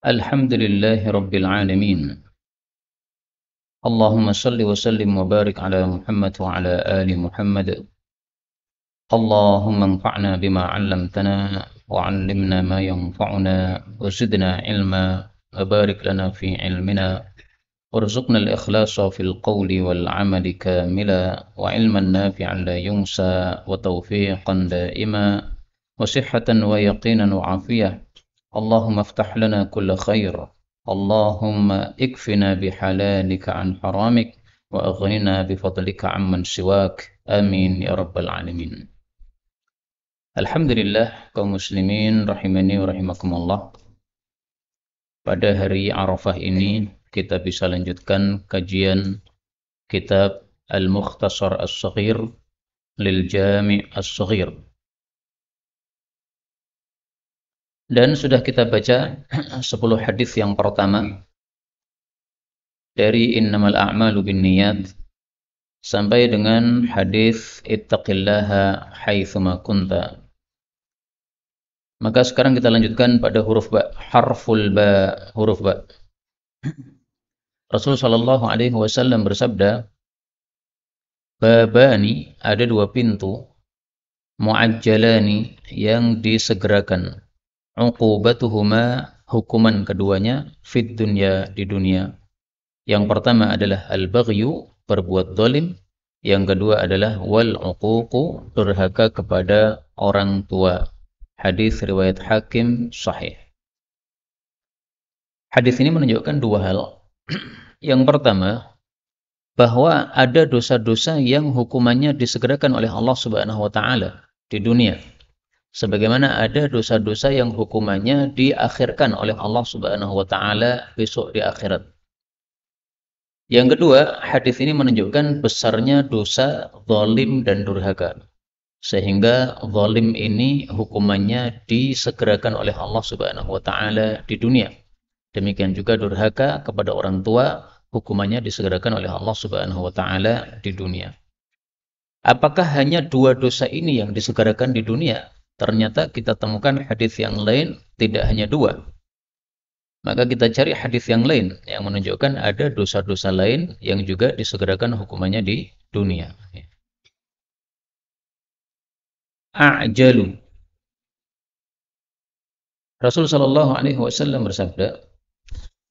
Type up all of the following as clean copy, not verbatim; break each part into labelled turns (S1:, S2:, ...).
S1: الحمد لله رب العالمين. اللهم صل وسلم وبارك على محمد وعلى آل محمد. اللهم انفعنا بما علمتنا وعلمنا ما ينفعنا وزدنا علما وبارك لنا في علمنا وارزقنا الإخلاص في القول والعمل كاملا وعلما نافعا لا ينسى وتوفيقا دائما وصحة ويقينا وعافية. اللهم افتح لنا كل خير. اللهم اكفنا بحلالك عن حرامك وأغننا بفضلك عمن سواك. آمين يا رب العالمين. Alhamdulillah kaum muslimin rahimani wa rahimakumullah. Pada hari Arafah ini kita bisa lanjutkan kajian kitab Al-Mukhtasar As-Saghir lil Jami' As-Saghir. Dan sudah kita baca 10 hadis yang pertama dari Innamal A'malu Binniyat sampai dengan hadis Ittaqillaha haitsuma kunta. Maka sekarang kita lanjutkan pada huruf ba, harful ba, huruf ba. Rasul sallallahu alaihi wasallam bersabda, babani, ada dua pintu, muajjalani, yang disegerakan, uqubatuhuma, hukuman keduanya, fid dunya, di dunia. Yang pertama adalah al-baghyu, berbuat zalim. Yang kedua adalah wal uququ, durhaka kepada orang tua. Hadis riwayat Hakim sahih. Hadis ini menunjukkan dua hal. Yang pertama, bahwa ada dosa-dosa yang hukumannya disegerakan oleh Allah Subhanahu wa taala di dunia. Sebagaimana ada dosa-dosa yang hukumannya diakhirkan oleh Allah Subhanahu wa taala besok di akhirat. Yang kedua, hadis ini menunjukkan besarnya dosa zalim dan durhaka. Sehingga zalim ini hukumannya disegerakan oleh Allah Subhanahu wa taala di dunia. Demikian juga durhaka kepada orang tua, hukumannya disegerakan oleh Allah Subhanahu wa taala di dunia. Apakah hanya dua dosa ini yang disegerakan di dunia? Ternyata kita temukan hadis yang lain tidak hanya dua. Maka kita cari hadis yang lain yang menunjukkan ada dosa-dosa lain yang juga disegerakan hukumannya di dunia. A'jalu. Rasul sallallahu alaihi wasallam bersabda,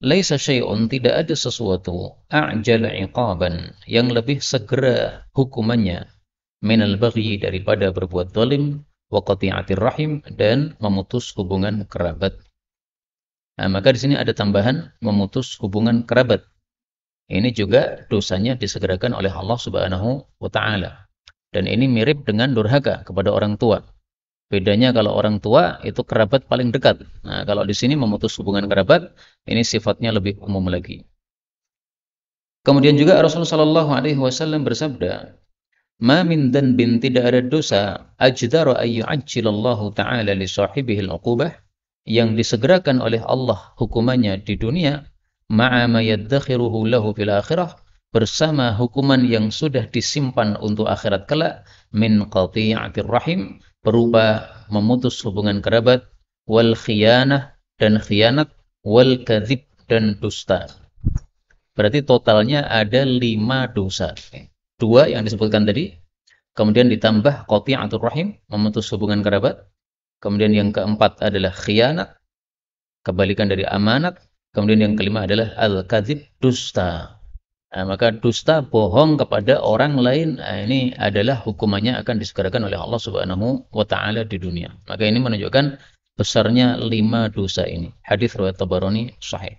S1: laisa syai'un, tidak ada sesuatu, a'jala iqaban, yang lebih segera hukumannya, minal baghi, daripada berbuat zalim, wa qati'atir rahim, dan memutus hubungan kerabat. Nah, maka di sini ada tambahan memutus hubungan kerabat. Ini juga dosanya disegerakan oleh Allah Subhanahu wa taala. Dan ini mirip dengan durhaka kepada orang tua. Bedanya kalau orang tua itu kerabat paling dekat. Nah, kalau di sini memutus hubungan kerabat, ini sifatnya lebih umum lagi. Kemudian juga Rasulullah sallallahu alaihi wasallam bersabda, "Ma min dhanbin", tidak ada dosa, "ajdaru ay yu'ajjilallahu ta'ala li sahibihi al-'uqubah", yang disegerakan oleh Allah hukumannya di dunia, ma'a ma yaddakhiruhu lahu fil akhirah, bersama hukuman yang sudah disimpan untuk akhirat kelak, min qati'atir rahim, berupa memutus hubungan kerabat, wal khiyanah, dan khianat, wal kadzib, dan dusta. Berarti totalnya ada 5 dosa. 2 yang disebutkan tadi, kemudian ditambah qati'atur rahim, memutus hubungan kerabat. Kemudian yang keempat adalah khianat, kebalikan dari amanat. Kemudian yang kelima adalah al-kadzib, dusta. Nah, maka dusta, bohong kepada orang lain, ini adalah hukumannya akan disegerakan oleh Allah Subhanahu wa taala di dunia. Maka ini menunjukkan besarnya 5 dosa ini. Hadis riwayat Tabarani sahih.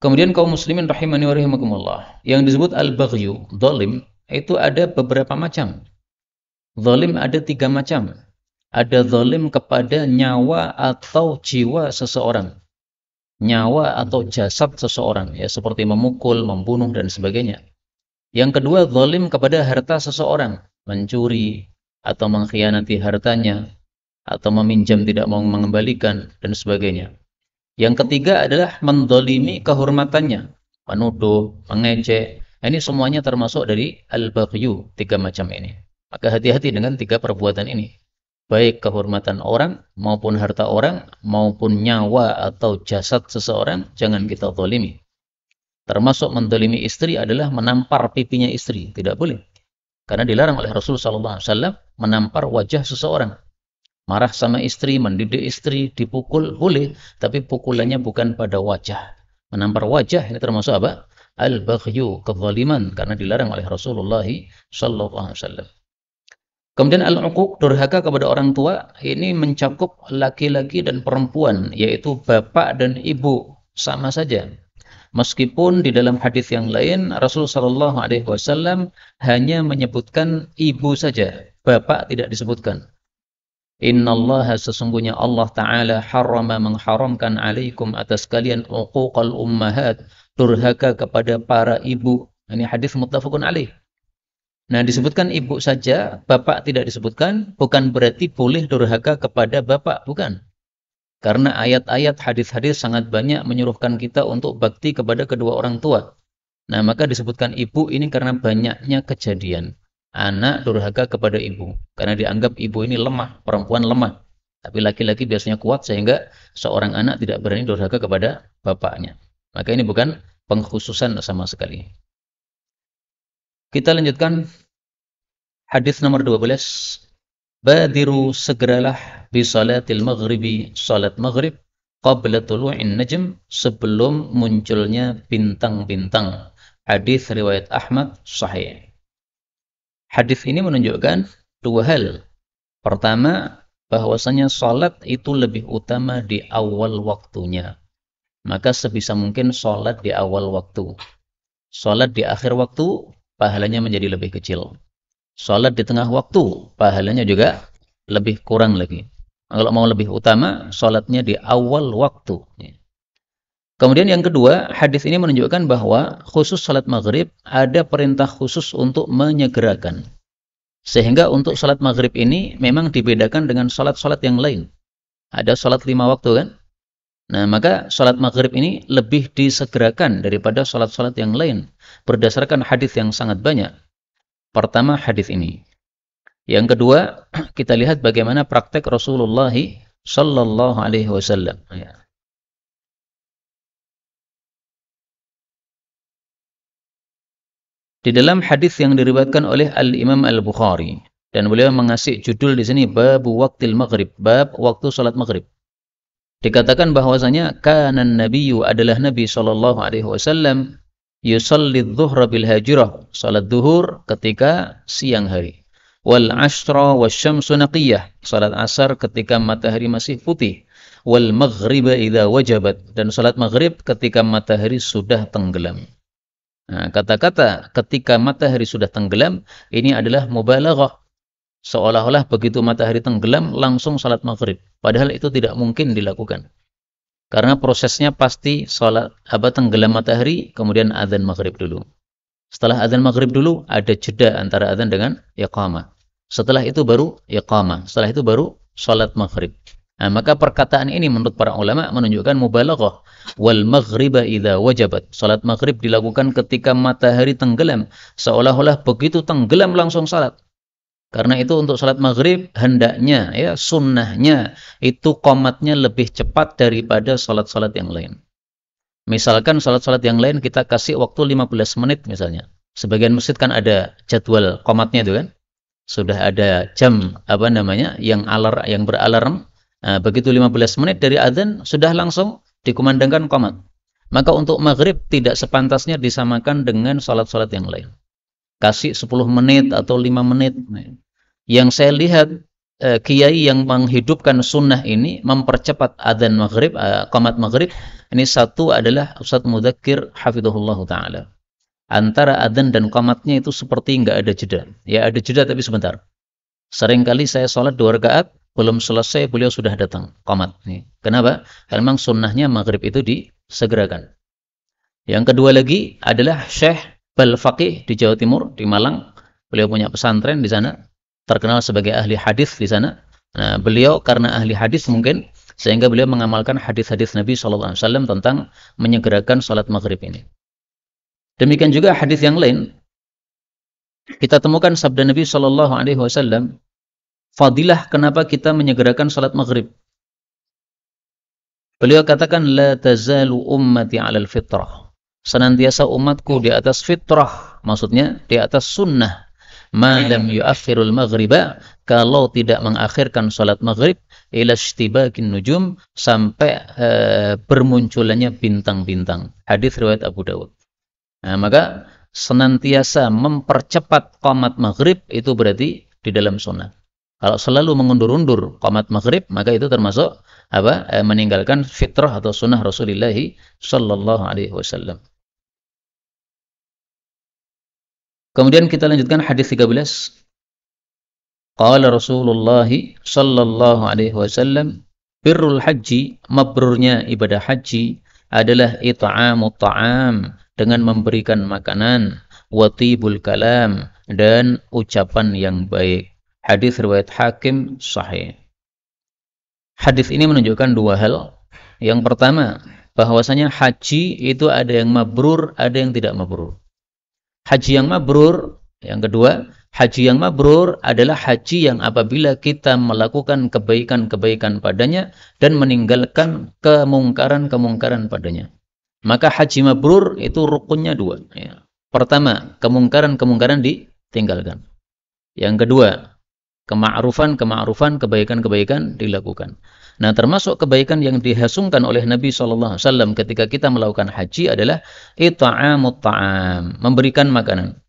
S1: Kemudian kaum muslimin rahimani wa rahimakumullah, yang disebut al-baghyu, zalim, itu ada beberapa macam. Zalim ada 3 macam. Ada zalim kepada nyawa atau jiwa seseorang. Nyawa atau jasad seseorang, ya, seperti memukul, membunuh, dan sebagainya. Yang kedua, zalim kepada harta seseorang, mencuri atau mengkhianati hartanya, atau meminjam tidak mau mengembalikan, dan sebagainya. Yang ketiga adalah menzalimi kehormatannya, menuduh, mengejek. Ini semuanya termasuk dari al-baghyu, 3 macam ini. Maka hati-hati dengan 3 perbuatan ini. baik kehormatan orang maupun harta orang maupun nyawa atau jasad seseorang jangan kita zalimi. Termasuk mendolimi istri adalah menampar pipinya istri, tidak boleh. Karena dilarang oleh Rasul sallallahu alaihi wasallam menampar wajah seseorang. Marah sama istri, mendidik istri, dipukul boleh, tapi pukulannya bukan pada wajah. Menampar wajah ini termasuk apa? Al-baghyu, kezaliman, karena dilarang oleh Rasulullah sallallahu alaihi wasallam. Kemudian al-uquq, durhaka kepada orang tua, ini mencakup laki-laki dan perempuan, yaitu bapak dan ibu, sama saja. Meskipun di dalam hadis yang lain Rasul sallallahu alaihi wasallam hanya menyebutkan ibu saja, bapak tidak disebutkan. Innallaha, sesungguhnya Allah taala harrama, mengharamkan alaikum, atas kalian, uquqal ummahat, durhaka kepada para ibu. Ini hadis muttafaqun alaih. Nah, disebutkan ibu saja, bapak tidak disebutkan, bukan berarti boleh durhaka kepada bapak, bukan. Karena ayat-ayat hadis-hadis sangat banyak menyuruhkan kita untuk bakti kepada kedua orang tua. Nah, maka disebutkan ibu ini karena banyaknya kejadian. Anak durhaka kepada ibu. Karena dianggap ibu ini lemah, perempuan lemah. Tapi laki-laki biasanya kuat sehingga seorang anak tidak berani durhaka kepada bapaknya. Maka ini bukan pengkhususan sama sekali. Kita lanjutkan hadis nomor 12. Badiru, segeralah, bi salatil maghribi, salat maghrib, qabla tulu'in najm, sebelum munculnya bintang-bintang. Hadis riwayat Ahmad sahih. Hadis ini menunjukkan dua hal. Pertama, bahwasanya salat itu lebih utama di awal waktunya. Maka sebisa mungkin salat di awal waktu. Salat di akhir waktu, pahalanya menjadi lebih kecil. Salat di tengah waktu, pahalanya juga lebih kurang lagi. Kalau mau lebih utama, salatnya di awal waktu. Kemudian yang kedua, hadis ini menunjukkan bahwa khusus salat maghrib ada perintah khusus untuk menyegerakan. Sehingga untuk salat maghrib ini memang dibedakan dengan salat-salat yang lain. Ada salat 5 waktu kan? Nah, maka salat maghrib ini lebih disegerakan daripada salat-salat yang lain. Berdasarkan hadis yang sangat banyak. Pertama, hadis ini. Yang kedua, kita lihat bagaimana praktek Rasulullah sallallahu alaihi wasallam. Di dalam hadis yang diriwayatkan oleh Al-Imam Al-Bukhari, dan beliau mengasih judul di sini bab waqtil maghrib, bab waktu salat maghrib. Dikatakan bahwasanya kanan nabiyyu, adalah Nabi sallallahu alaihi wasallam, yusalli dhuhra bil hajirah, salat duhur ketika siang hari. Wal ashra wasyamsu naqiyah, salat asar ketika matahari masih putih. Wal maghriba idza wajabat, dan salat maghrib ketika matahari sudah tenggelam. Nah, kata-kata ketika matahari sudah tenggelam ini adalah mubalaghah. Seolah-olah begitu matahari tenggelam langsung salat maghrib. Padahal itu tidak mungkin dilakukan. Karena prosesnya pasti salat tenggelam matahari, kemudian adzan maghrib dulu. Setelah adzan maghrib dulu, ada jeda antara adzan dengan iqamah. Setelah itu baru iqamah. Setelah itu baru salat maghrib. Nah, maka perkataan ini menurut para ulama menunjukkan mubalaghah. Wal maghriba idza wajabat. Salat maghrib dilakukan ketika matahari tenggelam. Seolah-olah begitu tenggelam langsung salat. Karena itu untuk salat maghrib hendaknya, sunnahnya itu qomatnya lebih cepat daripada salat-salat yang lain. Misalkan salat-salat yang lain kita kasih waktu 15 menit misalnya. Sebagian masjid kan ada jadwal qomatnya itu kan. Sudah ada jam yang beralarm. Nah, begitu 15 menit dari adzan sudah langsung dikumandangkan qomat. Maka untuk maghrib tidak sepantasnya disamakan dengan salat-salat yang lain. Kasih 10 menit atau 5 menit. Yang saya lihat kiai yang menghidupkan sunnah ini mempercepat adzan maghrib, qomat maghrib. Ini satu adalah Ustaz Mudzakir hafizahullah ta'ala. Antara adzan dan qomatnya itu seperti enggak ada jeda. Ya ada jeda tapi sebentar. Seringkali saya sholat 2 rakaat, belum selesai beliau sudah datang qomat. Kenapa? Karena memang sunnahnya maghrib itu disegerakan. Yang kedua lagi adalah Syekh Balfaqih di Jawa Timur, di Malang. Beliau punya pesantren di sana, terkenal sebagai ahli hadis di sana. Nah, beliau karena ahli hadis mungkin, sehingga beliau mengamalkan hadis-hadis Nabi SAW tentang menyegerakan salat maghrib ini. Demikian juga hadis yang lain, kita temukan sabda Nabi SAW, Fadilah kenapa kita menyegerakan salat maghrib. Beliau katakan, la tazalu ummati 'alal fitrah. Senantiasa umatku di atas fitrah, maksudnya di atas sunnah. Ma lam yuakhirul maghriba, kalau tidak mengakhirkan salat maghrib, ila ishtibakin nujum, sampai bermunculannya bintang-bintang. Hadis riwayat Abu Dawud. Nah, maka senantiasa mempercepat qamat maghrib itu berarti di dalam sunnah. Kalau selalu mengundur-undur qamat maghrib, maka itu termasuk meninggalkan fitrah atau sunnah Rasulullah sallallahu alaihi wasallam. Kemudian kita lanjutkan hadis 13. Qala Rasulullah sallallahu alaihi wasallam, birrul haji, mabrurnya ibadah haji adalah it'amut ta'am, dengan memberikan makanan, wa tibul kalam, dan ucapan yang baik. Hadis riwayat Hakim sahih. Hadis ini menunjukkan dua hal. Yang pertama, bahwasanya haji itu ada yang mabrur, ada yang tidak mabrur. Haji yang mabrur, yang kedua, haji yang mabrur adalah haji yang apabila kita melakukan kebaikan-kebaikan padanya dan meninggalkan kemungkaran-kemungkaran padanya. Maka haji mabrur itu rukunnya dua. Ya. Pertama, kemungkaran-kemungkaran ditinggalkan. Yang kedua, kema'rufan, kebaikan-kebaikan dilakukan. Nah, termasuk kebaikan yang dihasungkan oleh Nabi SAW ketika kita melakukan haji adalah it'amut ta'am, memberikan makanan.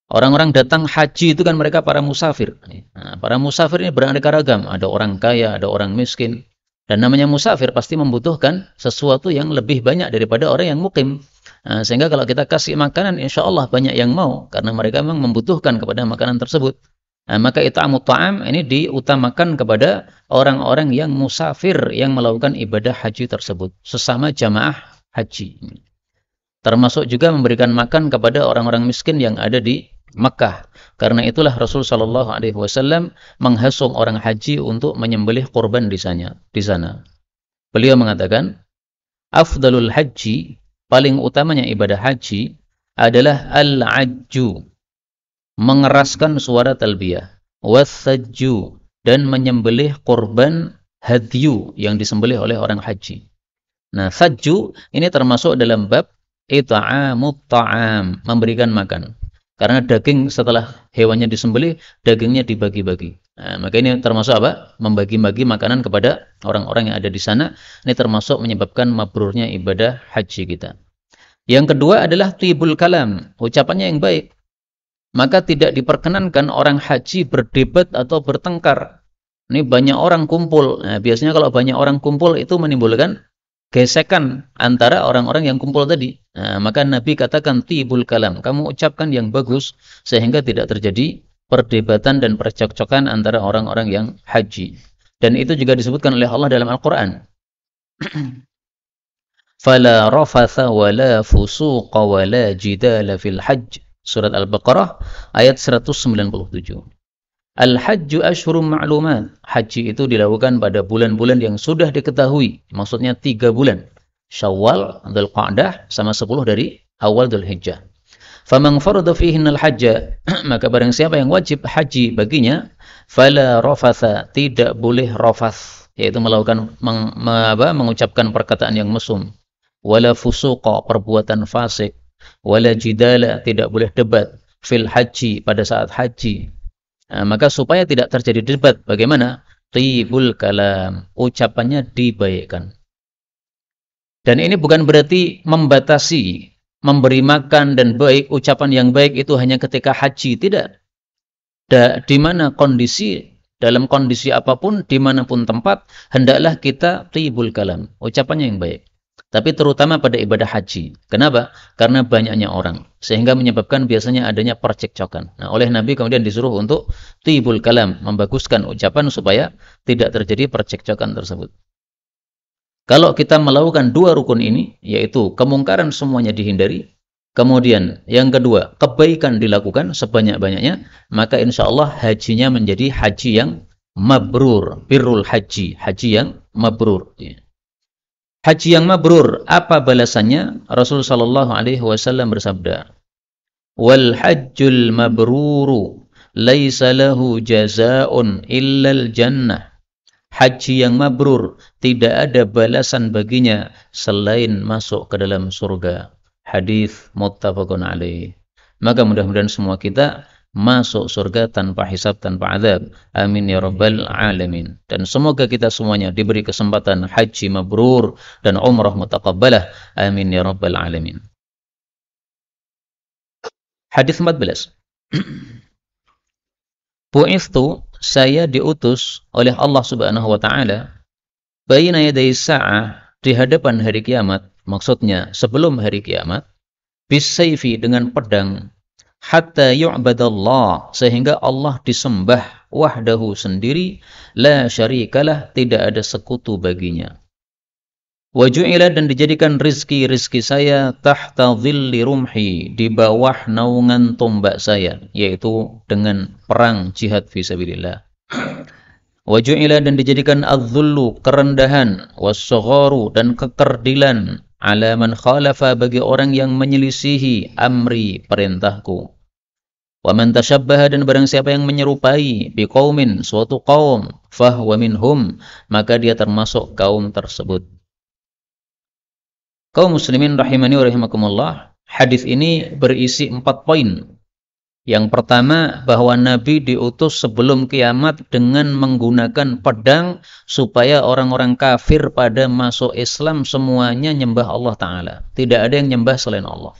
S1: Orang-orang datang haji itu kan mereka para musafir. Nah, para musafir ini beraneka ragam. Ada orang kaya, ada orang miskin. Dan namanya musafir pasti membutuhkan sesuatu yang lebih banyak daripada orang yang mukim. Nah, sehingga kalau kita kasih makanan, insya Allah banyak yang mau. Karena mereka memang membutuhkan kepada makanan tersebut. Nah, maka it'amut ta'am ini diutamakan kepada orang-orang yang musafir yang melakukan ibadah haji tersebut. Sesama jamaah haji. Termasuk juga memberikan makan kepada orang-orang miskin yang ada di Makkah. Karena itulah Rasul sallallahu alaihi wasallam menghasung orang haji untuk menyembelih kurban di sana. Beliau mengatakan, afdalul haji, paling utamanya ibadah haji adalah al-ajju, mengeraskan suara talbiyah, wathajju, dan menyembelih kurban hadyu yang disembelih oleh orang haji. Nah, thajju ini termasuk dalam bab it'amut ta'am, memberikan makan. Karena daging setelah hewannya disembelih, dagingnya dibagi-bagi. Nah, maka ini termasuk apa? Membagi-bagi makanan kepada orang-orang yang ada di sana. Ini termasuk menyebabkan mabrurnya ibadah haji kita. Yang kedua adalah tibul kalam, ucapannya yang baik. Maka tidak diperkenankan orang haji berdebat atau bertengkar. Ini banyak orang kumpul. Nah, biasanya kalau banyak orang kumpul itu menimbulkan gesekan antara orang-orang yang kumpul tadi. Nah, maka Nabi katakan tibul kalam, kamu ucapkan yang bagus sehingga tidak terjadi perdebatan dan percekcokan antara orang-orang yang haji. Dan itu juga disebutkan oleh Allah dalam Al-Qur'an. Fala rafatha wala fusuqa wala jidala fil hajj. Surat Al-Baqarah ayat 197. Al-hajju ashhurum ma'lumat. Haji itu dilakukan pada bulan-bulan yang sudah diketahui. Maksudnya 3 bulan. Syawal, Dzulqa'dah, sama 10 dari awal Dzulhijjah. Faman farada fihinnal hajja, maka barang siapa yang wajib haji baginya, fala rafatha, tidak boleh rafath, yaitu melakukan mengucapkan perkataan yang mesum. Wala fusuqa, perbuatan fasik. Wala jidala, tidak boleh debat. Fil haji, pada saat haji. Nah, maka supaya tidak terjadi debat, bagaimana? Tibul kalam, ucapannya dibaikkan. Dan ini bukan berarti membatasi, memberi makan dan baik, ucapan yang baik itu hanya ketika haji, tidak. Di mana kondisi, dalam kondisi apapun, dimanapun tempat, hendaklah kita tibul kalam, ucapannya yang baik. Tapi terutama pada ibadah haji. Kenapa? Karena banyaknya orang. Sehingga menyebabkan biasanya adanya percekcokan. Nah, oleh Nabi kemudian disuruh untuk tibul kalam, membaguskan ucapan supaya tidak terjadi percekcokan tersebut. Kalau kita melakukan 2 rukun ini, yaitu kemungkaran semuanya dihindari, kemudian yang kedua, kebaikan dilakukan sebanyak-banyaknya, maka insya Allah hajinya menjadi haji yang mabrur. Birrul haji, haji yang mabrur. Haji yang mabrur, apa balasannya? Rasulullah sallallahu alaihi wasallam bersabda, "Wal hajjul mabruru laisa lahu jazaa'un illal jannah. Haji yang mabrur tidak ada balasan baginya selain masuk ke dalam surga. Hadis muttafaqun alaih. Maka mudah-mudahan semua kita masuk surga tanpa hisab, tanpa azab. Amin ya rabbal alamin. Dan semoga kita semuanya diberi kesempatan haji mabrur dan umrah mutaqabbalah. Amin ya rabbal alamin. Hadis 14. Bu'ithtu, saya diutus oleh Allah Subhanahu wa taala baina yaday sa'ah, di hadapan hari kiamat, maksudnya sebelum hari kiamat, bisayfi, dengan pedang, hatta yu'badallah, sehingga Allah disembah, wahdahu, sendiri, la syarikalah, tidak ada sekutu baginya. Waju'ila, dan dijadikan rizki saya tahta dhilli rumhi, di bawah naungan tombak saya, yaitu dengan perang jihad fisabilillah. Waju'ila, dan dijadikan adzullu, kerendahan, wassagharu, dan kekerdilan, ala man khalafa, bagi orang yang menyelisihi amri, perintahku. Wa man tashabbaha, dan barang siapa yang menyerupai biqaumin, suatu kaum, fahuwa minhum, maka dia termasuk kaum tersebut. Kaum muslimin rahimani wa rahimakumullah, hadis ini berisi 4 poin. Yang pertama, bahwa Nabi diutus sebelum kiamat dengan menggunakan pedang supaya orang-orang kafir pada masuk Islam semuanya nyembah Allah Ta'ala. Tidak ada yang nyembah selain Allah.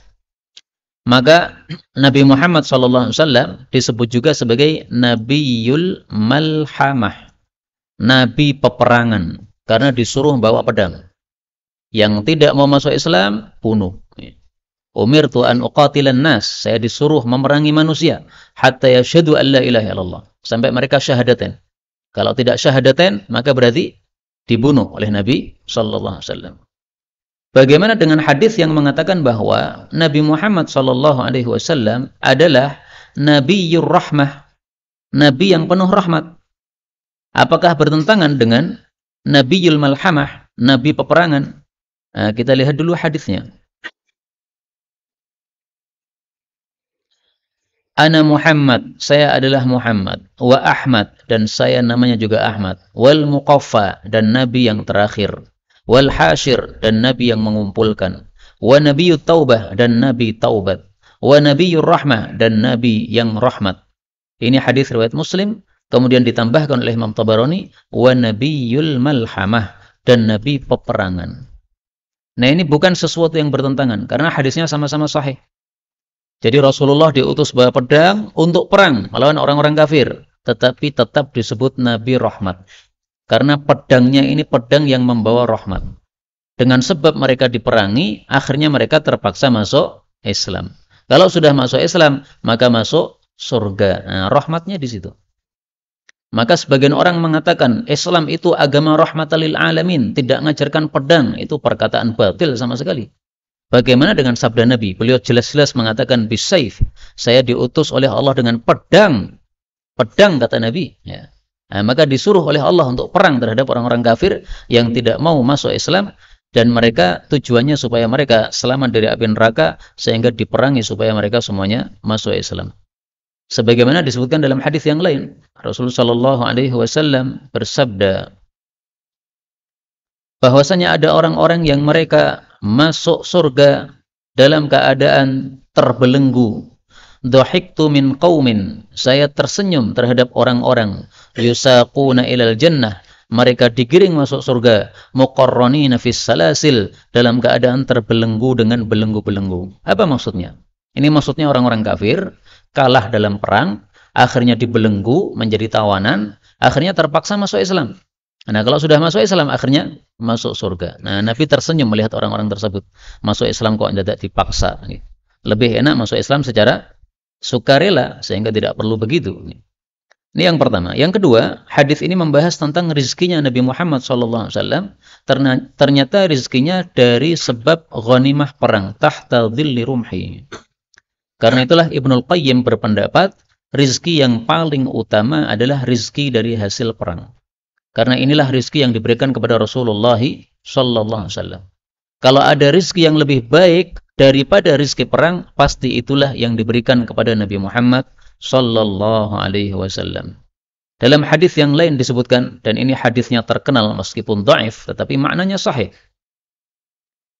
S1: Maka Nabi Muhammad SAW disebut juga sebagai Nabiyul Malhamah, Nabi peperangan, karena disuruh bawa pedang. Yang tidak mau masuk Islam, bunuh. Umirtu an uqatilan nas, saya disuruh memerangi manusia hatta yashhadu an la ilaha illallah, sampai mereka syahadaten. Kalau tidak syahadaten, maka berarti dibunuh oleh Nabi sallallahu alaihi wasallam. Bagaimana dengan hadis yang mengatakan bahwa Nabi Muhammad sallallahu alaihi wasallam adalah Nabiyur Rahmah, nabi yang penuh rahmat? Apakah bertentangan dengan Nabiyul Malhamah, nabi peperangan? Nah, kita lihat dulu hadisnya. Ana Muhammad, saya adalah Muhammad, wa Ahmad, dan saya namanya juga Ahmad, wal Muqaffa, dan nabi yang terakhir, wal Hashir, dan nabi yang mengumpulkan, wa Nabiyyut Taubah, dan nabi taubat, wa Nabiyyur Rahmah, dan nabi yang rahmat. Ini hadis riwayat Muslim, kemudian ditambahkan oleh Imam Tabarani, wa Nabiyyul Malhamah, dan nabi peperangan. Nah, ini bukan sesuatu yang bertentangan, karena hadisnya sama-sama sahih. Jadi Rasulullah diutus bawa pedang untuk perang melawan orang-orang kafir, tetapi tetap disebut Nabi Rahmat. Karena pedangnya ini pedang yang membawa rahmat. Dengan sebab mereka diperangi, akhirnya mereka terpaksa masuk Islam. Kalau sudah masuk Islam, maka masuk surga. Nah, rahmatnya di situ. Maka sebagian orang mengatakan Islam itu agama rahmatan lil alamin, tidak mengajarkan pedang. Itu perkataan batil sama sekali. Bagaimana dengan sabda Nabi? Beliau jelas-jelas mengatakan bisayf, saya diutus oleh Allah dengan pedang. Pedang, kata Nabi. Ya. Nah, maka disuruh oleh Allah untuk perang terhadap orang-orang kafir yang tidak mau masuk Islam, dan mereka tujuannya supaya mereka selamat dari api neraka, sehingga diperangi supaya mereka semuanya masuk Islam. Sebagaimana disebutkan dalam hadis yang lain, Rasulullah Shallallahu Alaihi Wasallam bersabda bahwasanya ada orang-orang yang mereka masuk surga dalam keadaan terbelenggu. Dhahiktu min qaumin, saya tersenyum terhadap orang-orang, yusaquna ilal jannah, mereka digiring masuk surga, muqarranina fis salasil, dalam keadaan terbelenggu dengan belenggu-belenggu. Apa maksudnya? Ini maksudnya orang-orang kafir kalah dalam perang, akhirnya dibelenggu menjadi tawanan, akhirnya terpaksa masuk Islam. Nah, kalau sudah masuk Islam, akhirnya masuk surga. Nah, Nabi tersenyum melihat orang-orang tersebut. Masuk Islam kok tidak dipaksa. Lebih enak masuk Islam secara sukarela, sehingga tidak perlu begitu. Ini yang pertama. Yang kedua, hadis ini membahas tentang rizkinya Nabi Muhammad SAW. Ternyata rizkinya dari sebab ghanimah perang, tahta dhilli rumhi. Karena itulah Ibnul Qayyim berpendapat rizki yang paling utama adalah rizki dari hasil perang. Karena inilah rizki yang diberikan kepada Rasulullah SAW. Kalau ada rizki yang lebih baik daripada rizki perang, pasti itulah yang diberikan kepada Nabi Muhammad sallallahu alaihi wasallam. Dalam hadis yang lain disebutkan, dan ini hadisnya terkenal meskipun dhaif tetapi maknanya sahih.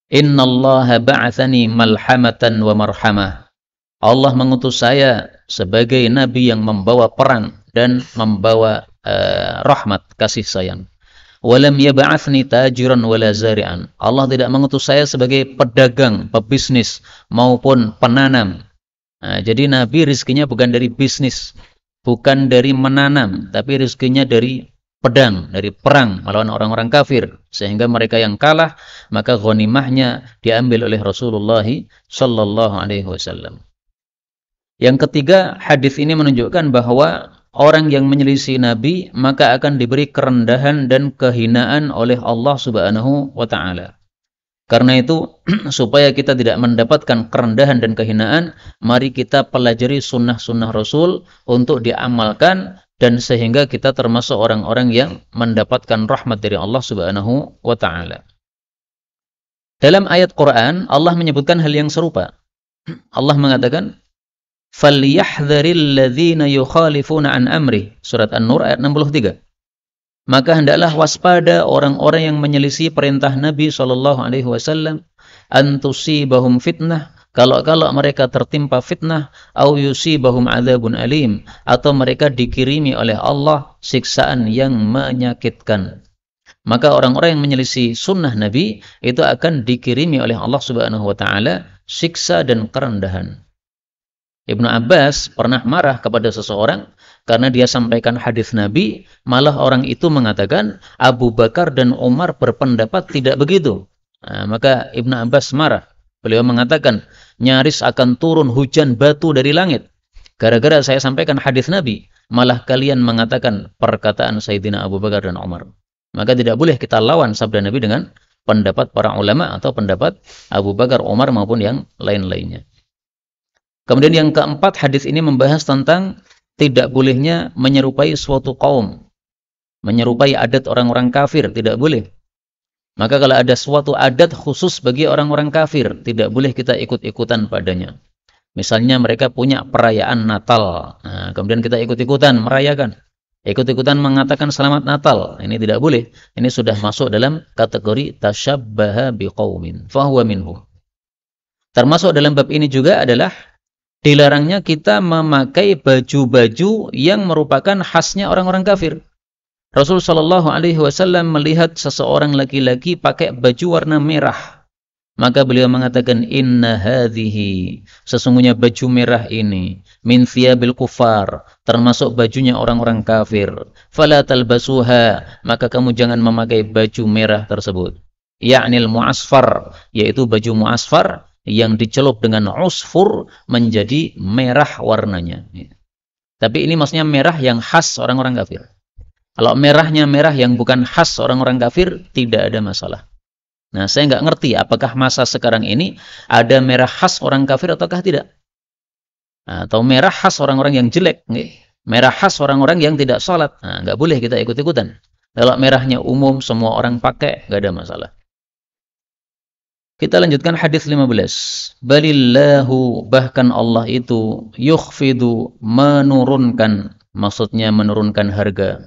S1: Innallaha ba'atsani malhamatan wa marhamah. Allah mengutus saya sebagai nabi yang membawa perang dan membawa rahmat, kasih sayang. Walam yab'atsni tajiran wala zari'an. Allah tidak mengutus saya sebagai pedagang, pebisnis maupun penanam. Nah, jadi nabi rezekinya bukan dari bisnis, bukan dari menanam, tapi rezekinya dari pedang, dari perang melawan orang-orang kafir, sehingga mereka yang kalah maka ghanimahnya diambil oleh Rasulullah sallallahu alaihi wasallam. Yang ketiga, hadis ini menunjukkan bahwa orang yang menyelisih Nabi maka akan diberi kerendahan dan kehinaan oleh Allah Subhanahu wa taala. Karena itu, supaya kita tidak mendapatkan kerendahan dan kehinaan, mari kita pelajari sunnah-sunnah Rasul untuk diamalkan, dan sehingga kita termasuk orang-orang yang mendapatkan rahmat dari Allah Subhanahu wa taala. Dalam ayat Quran, Allah menyebutkan hal yang serupa. Allah mengatakan, "Falyahdharil ladzina yukhalifuna an amri." Surat An-Nur ayat 63. Maka hendaklah waspada orang-orang yang menyelisih perintah Nabi SAW, antusibahum fitnah, kalau mereka tertimpa fitnah, au yusibahum adzabun alim, atau mereka dikirimi oleh Allah siksaan yang menyakitkan. Maka orang-orang yang menyelisih sunnah Nabi itu akan dikirimi oleh Allah Subhanahu wa taala siksa dan kerendahan. Ibnu Abbas pernah marah kepada seseorang karena dia sampaikan hadis Nabi, malah orang itu mengatakan Abu Bakar dan Umar berpendapat tidak begitu. Nah, maka Ibnu Abbas marah. Beliau mengatakan, nyaris akan turun hujan batu dari langit. Gara-gara saya sampaikan hadis Nabi, malah kalian mengatakan perkataan Sayyidina Abu Bakar dan Umar. Maka tidak boleh kita lawan sabda Nabi dengan pendapat para ulama atau pendapat Abu Bakar, Umar maupun yang lain-lainnya. Kemudian yang keempat, hadis ini membahas tentang tidak bolehnya menyerupai suatu kaum, menyerupai adat orang-orang kafir, tidak boleh. Maka kalau ada suatu adat khusus bagi orang-orang kafir, tidak boleh kita ikut-ikutan padanya. Misalnya mereka punya perayaan Natal, nah, kemudian kita ikut-ikutan merayakan, ikut-ikutan mengatakan selamat Natal, ini tidak boleh. Ini sudah masuk dalam kategori tasyabbaha biqaumin fahuwa minhum. Termasuk dalam bab ini juga adalah dilarangnya kita memakai baju-baju yang merupakan khasnya orang-orang kafir. Rasul Shallallahu Alaihi Wasallam melihat seseorang laki-laki pakai baju warna merah, maka beliau mengatakan, Inna hadhihi, sesungguhnya baju merah ini, min thiyabil kufar, termasuk bajunya orang-orang kafir. Fala talbasuha, maka kamu jangan memakai baju merah tersebut. Ya'nil mu'asfar, yaitu baju mu'asfar yang dicelup dengan usfur menjadi merah warnanya. Tapi ini maksudnya merah yang khas orang-orang kafir. Kalau merahnya merah yang bukan khas orang-orang kafir, tidak ada masalah. Nah, saya nggak ngerti apakah masa sekarang ini ada merah khas orang kafir ataukah tidak. Atau merah khas orang-orang yang jelek, merah khas orang-orang yang tidak sholat. Nah, nggak boleh kita ikut-ikutan. Kalau merahnya umum, semua orang pakai, nggak ada masalah. Kita lanjutkan hadis 15. Balillahu, bahkan Allah itu yukhfidu, menurunkan, maksudnya menurunkan harga.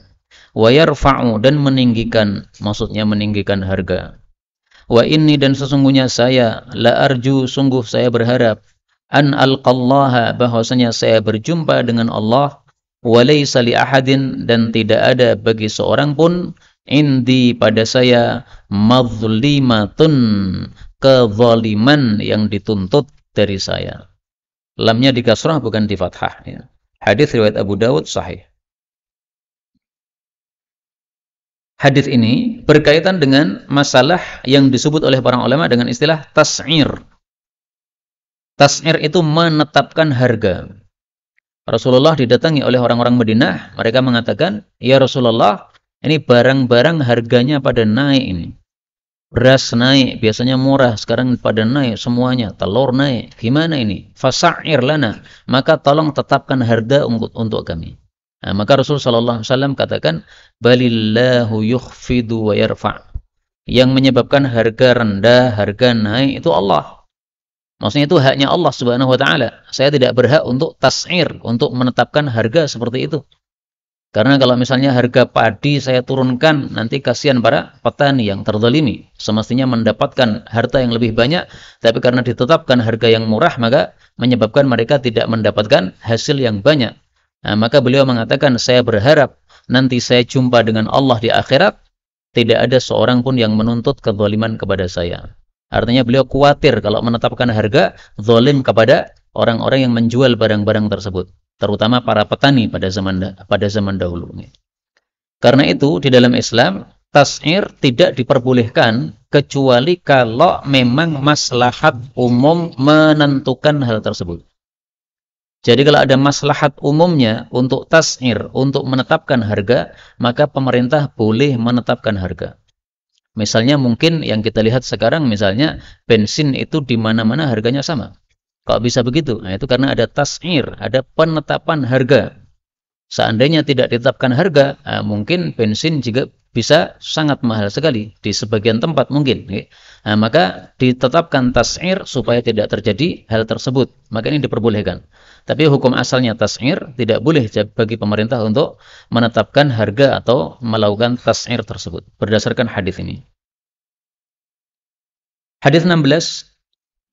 S1: Wa yarfa'u, dan meninggikan, maksudnya meninggikan harga. Wa inni, dan sesungguhnya saya, la arju, sungguh saya berharap, an alqallaha, bahwasanya saya berjumpa dengan Allah, wa laysa li ahadin, dan tidak ada bagi seorang pun, indi, pada saya, mazlimatun, kezaliman yang dituntut dari saya. Lamnya di kasrah bukan di fathah. Ya. Hadis riwayat Abu Dawud sahih. Hadis ini berkaitan dengan masalah yang disebut oleh para ulama dengan istilah tas'ir. Tas'ir itu menetapkan harga. Rasulullah didatangi oleh orang-orang Madinah, mereka mengatakan, "Ya Rasulullah, ini barang-barang harganya pada naik ini. Beras naik, biasanya murah, sekarang pada naik semuanya, telur naik. Gimana ini? Fasa'ir lana, maka tolong tetapkan harga untuk kami." Nah, maka Rasulullah SAW katakan, balillahu yukhfidu wa yarfa'. Yang menyebabkan harga rendah, harga naik itu Allah. Maksudnya itu haknya Allah Subhanahu wa taala. Saya tidak berhak untuk tas'ir, untuk menetapkan harga seperti itu. Karena kalau misalnya harga padi saya turunkan, nanti kasihan para petani yang terzalimi. Semestinya mendapatkan harta yang lebih banyak, tapi karena ditetapkan harga yang murah, maka menyebabkan mereka tidak mendapatkan hasil yang banyak. Nah, maka beliau mengatakan, saya berharap nanti saya jumpa dengan Allah di akhirat, tidak ada seorang pun yang menuntut kezaliman kepada saya. Artinya beliau khawatir kalau menetapkan harga, zalim kepada orang-orang yang menjual barang-barang tersebut, terutama para petani pada zaman dahulu. Karena itu di dalam Islam tas'ir tidak diperbolehkan kecuali kalau memang maslahat umum menentukan hal tersebut. Jadi kalau ada maslahat umumnya untuk tas'ir, untuk menetapkan harga, maka pemerintah boleh menetapkan harga. Misalnya mungkin yang kita lihat sekarang, misalnya bensin itu di mana-mana harganya sama. Kok bisa begitu? Nah, itu karena ada tas'ir, ada penetapan harga. Seandainya tidak ditetapkan harga, mungkin bensin juga bisa sangat mahal sekali di sebagian tempat mungkin. Nah, maka ditetapkan tas'ir supaya tidak terjadi hal tersebut. Maka ini diperbolehkan. Tapi hukum asalnya tas'ir, tidak boleh bagi pemerintah untuk menetapkan harga atau melakukan tas'ir tersebut berdasarkan hadis ini. Hadis 16,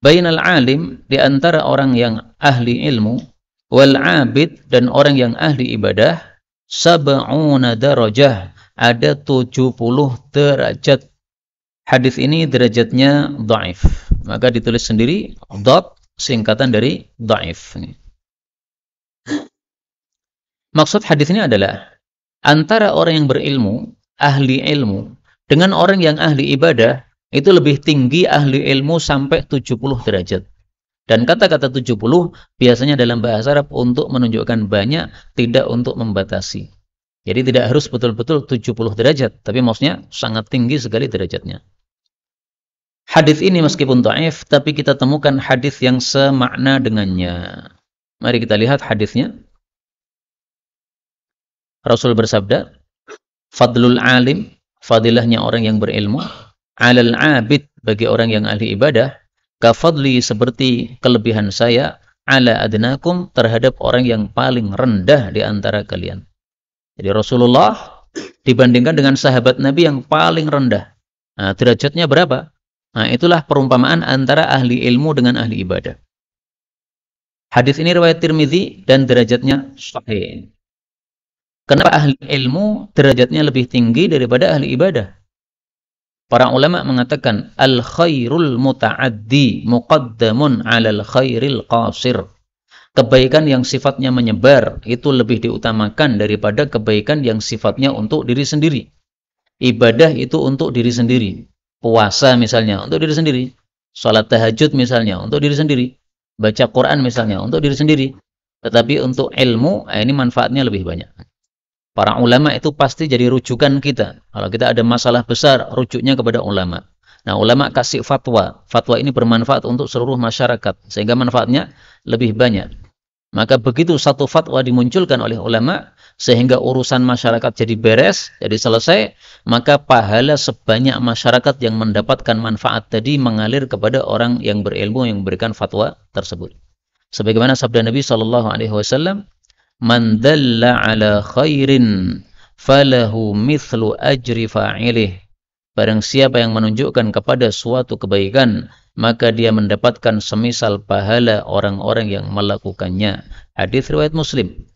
S1: bainal alim, di antara orang yang ahli ilmu, wal abid, dan orang yang ahli ibadah, sab'una darajah, ada 70 derajat. Hadis ini derajatnya dhaif. Maka ditulis sendiri dhab, singkatan dari dhaif. Maksud hadis ini adalah antara orang yang berilmu, ahli ilmu, dengan orang yang ahli ibadah, itu lebih tinggi ahli ilmu sampai 70 derajat. Dan kata-kata 70 biasanya dalam bahasa Arab untuk menunjukkan banyak, tidak untuk membatasi. Jadi tidak harus betul-betul 70 derajat, tapi maksudnya sangat tinggi sekali derajatnya. Hadis ini meskipun dhaif, tapi kita temukan hadis yang semakna dengannya. Mari kita lihat hadisnya. Rasul bersabda, fadlul alim, fadilahnya orang yang berilmu, alal abid, bagi orang yang ahli ibadah, kafadli, seperti kelebihan saya, ala adnakum, terhadap orang yang paling rendah di antara kalian. Jadi Rasulullah dibandingkan dengan sahabat Nabi yang paling rendah. Nah, derajatnya berapa? Nah, itulah perumpamaan antara ahli ilmu dengan ahli ibadah. Hadis ini riwayat Tirmidzi dan derajatnya sahih. Kenapa ahli ilmu derajatnya lebih tinggi daripada ahli ibadah? Para ulama mengatakan al khairul muta'addi muqaddamun 'alal khairil qasir. Kebaikan yang sifatnya menyebar itu lebih diutamakan daripada kebaikan yang sifatnya untuk diri sendiri. Ibadah itu untuk diri sendiri. Puasa misalnya untuk diri sendiri. Salat tahajud misalnya untuk diri sendiri. Baca Quran misalnya untuk diri sendiri. Tetapi untuk ilmu ini manfaatnya lebih banyak. Para ulama itu pasti jadi rujukan kita. Kalau kita ada masalah besar, rujuknya kepada ulama. Nah, ulama kasih fatwa. Fatwa ini bermanfaat untuk seluruh masyarakat, sehingga manfaatnya lebih banyak. Maka begitu satu fatwa dimunculkan oleh ulama, sehingga urusan masyarakat jadi beres, jadi selesai, maka pahala sebanyak masyarakat yang mendapatkan manfaat tadi mengalir kepada orang yang berilmu yang memberikan fatwa tersebut. Sebagaimana sabda Nabi SAW, man dalla ala khairin falahu mithlu ajri fa'ilih. Barang siapa yang menunjukkan kepada suatu kebaikan, maka dia mendapatkan semisal pahala orang-orang yang melakukannya. Hadis riwayat Muslim.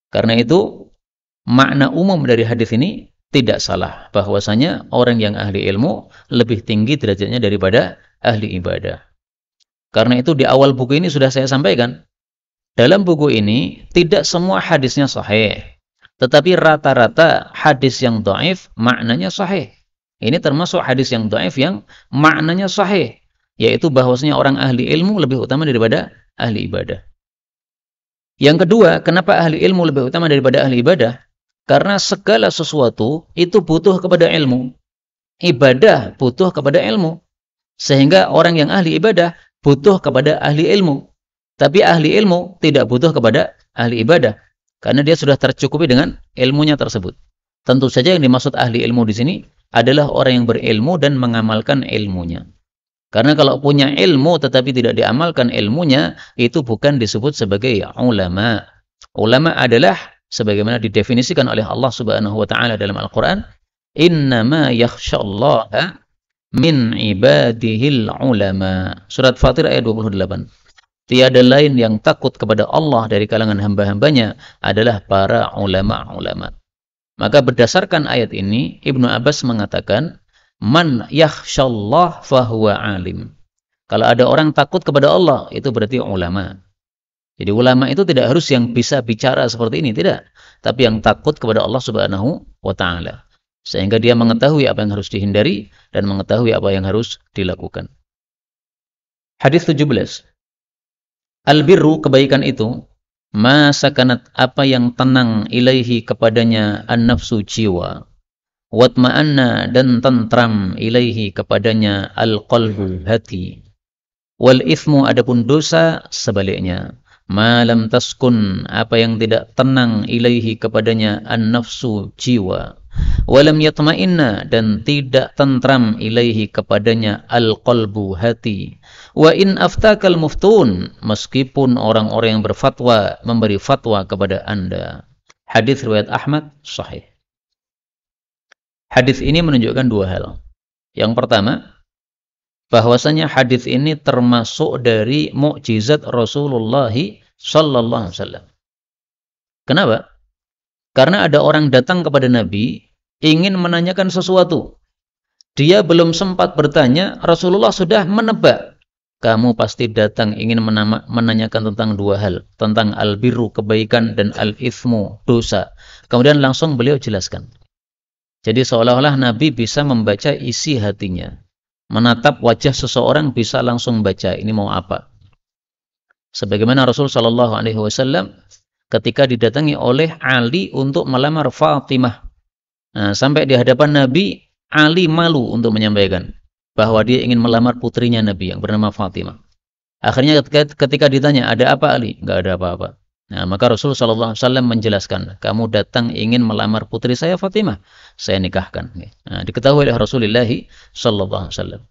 S1: Karena itu, makna umum dari hadis ini tidak salah, bahwasanya orang yang ahli ilmu lebih tinggi derajatnya daripada ahli ibadah. Karena itu di awal buku ini sudah saya sampaikan, dalam buku ini tidak semua hadisnya sahih, tetapi rata-rata hadis yang dhaif maknanya sahih. Ini termasuk hadis yang dhaif yang maknanya sahih, yaitu bahwasanya orang ahli ilmu lebih utama daripada ahli ibadah. Yang kedua, kenapa ahli ilmu lebih utama daripada ahli ibadah? Karena segala sesuatu itu butuh kepada ilmu. Ibadah butuh kepada ilmu. Sehingga orang yang ahli ibadah butuh kepada ahli ilmu. Tapi ahli ilmu tidak butuh kepada ahli ibadah. Karena dia sudah tercukupi dengan ilmunya tersebut. Tentu saja yang dimaksud ahli ilmu di sini adalah orang yang berilmu dan mengamalkan ilmunya. Karena kalau punya ilmu tetapi tidak diamalkan ilmunya, itu bukan disebut sebagai ulama. Ulama adalah sebagaimana didefinisikan oleh Allah Subhanahu wa taala dalam Al-Qur'an, innama yakhsyallaha min ibadihil ulama. Surat Fatir ayat 28. Tiada lain yang takut kepada Allah dari kalangan hamba-hambanya adalah para ulama-ulama. Maka berdasarkan ayat ini, Ibnu Abbas mengatakan, man yakhsyallah fahuwa alim. Kalau ada orang takut kepada Allah, itu berarti ulama. Jadi ulama itu tidak harus yang bisa bicara seperti ini, tidak. Tapi yang takut kepada Allah Subhanahu wa ta'ala. Sehingga dia mengetahui apa yang harus dihindari dan mengetahui apa yang harus dilakukan. Hadis 17. Al-birru, kebaikan itu, ma sakanat, apa yang tenang, ilaihi, kepadanya, an-nafsu, jiwa. Watma'anna, dan tentram, ilaihi, kepadanya, al-qalbu, hati. Wal ithmu, adapun dosa, sebaliknya. Ma lam taskun, apa yang tidak tenang, ilaihi, kepadanya, an-nafsu, jiwa. Walam yatma'inna, dan tidak tentram, ilaihi, kepadanya, al-qalbu, hati. Wa in aftakal muftun, meskipun orang-orang yang berfatwa memberi fatwa kepada Anda. Hadis riwayat Ahmad sahih. Hadis ini menunjukkan dua hal. Yang pertama, bahwasanya hadis ini termasuk dari mukjizat Rasulullah sallallahu alaihi wasallam. Kenapa? Karena ada orang datang kepada Nabi ingin menanyakan sesuatu. Dia belum sempat bertanya, Rasulullah sudah menebak. Kamu pasti datang ingin menanyakan tentang dua hal, tentang al-birru, kebaikan, dan al-ithmu, dosa. Kemudian langsung beliau jelaskan. Jadi seolah-olah Nabi bisa membaca isi hatinya. Menatap wajah seseorang bisa langsung baca ini mau apa. Sebagaimana Rasul sallallahu alaihi wasallam ketika didatangi oleh Ali untuk melamar Fatimah. Nah, sampai di hadapan Nabi, Ali malu untuk menyampaikan bahwa dia ingin melamar putrinya Nabi yang bernama Fatimah. Akhirnya ketika ditanya, ada apa Ali? Enggak ada apa-apa. Nah, maka Rasul sallallahu alaihi wasallam menjelaskan, kamu datang ingin melamar putri saya Fatimah, saya nikahkan. Nah, diketahui oleh Rasulullah sallallahu alaihi wasallam.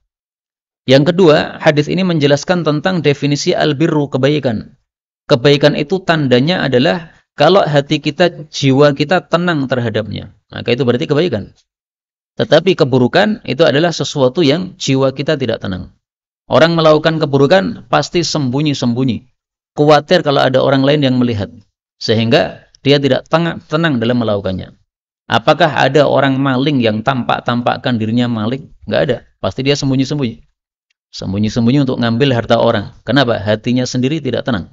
S1: Yang kedua, hadis ini menjelaskan tentang definisi al-birru, kebaikan. Kebaikan itu tandanya adalah kalau hati kita, jiwa kita tenang terhadapnya. Maka itu berarti kebaikan. Tetapi keburukan itu adalah sesuatu yang jiwa kita tidak tenang. Orang melakukan keburukan pasti sembunyi-sembunyi. Khawatir kalau ada orang lain yang melihat. Sehingga dia tidak tenang dalam melakukannya. Apakah ada orang maling yang tampakkan dirinya maling? Enggak ada. Pasti dia sembunyi-sembunyi. Sembunyi-sembunyi untuk ngambil harta orang. Kenapa? Hatinya sendiri tidak tenang.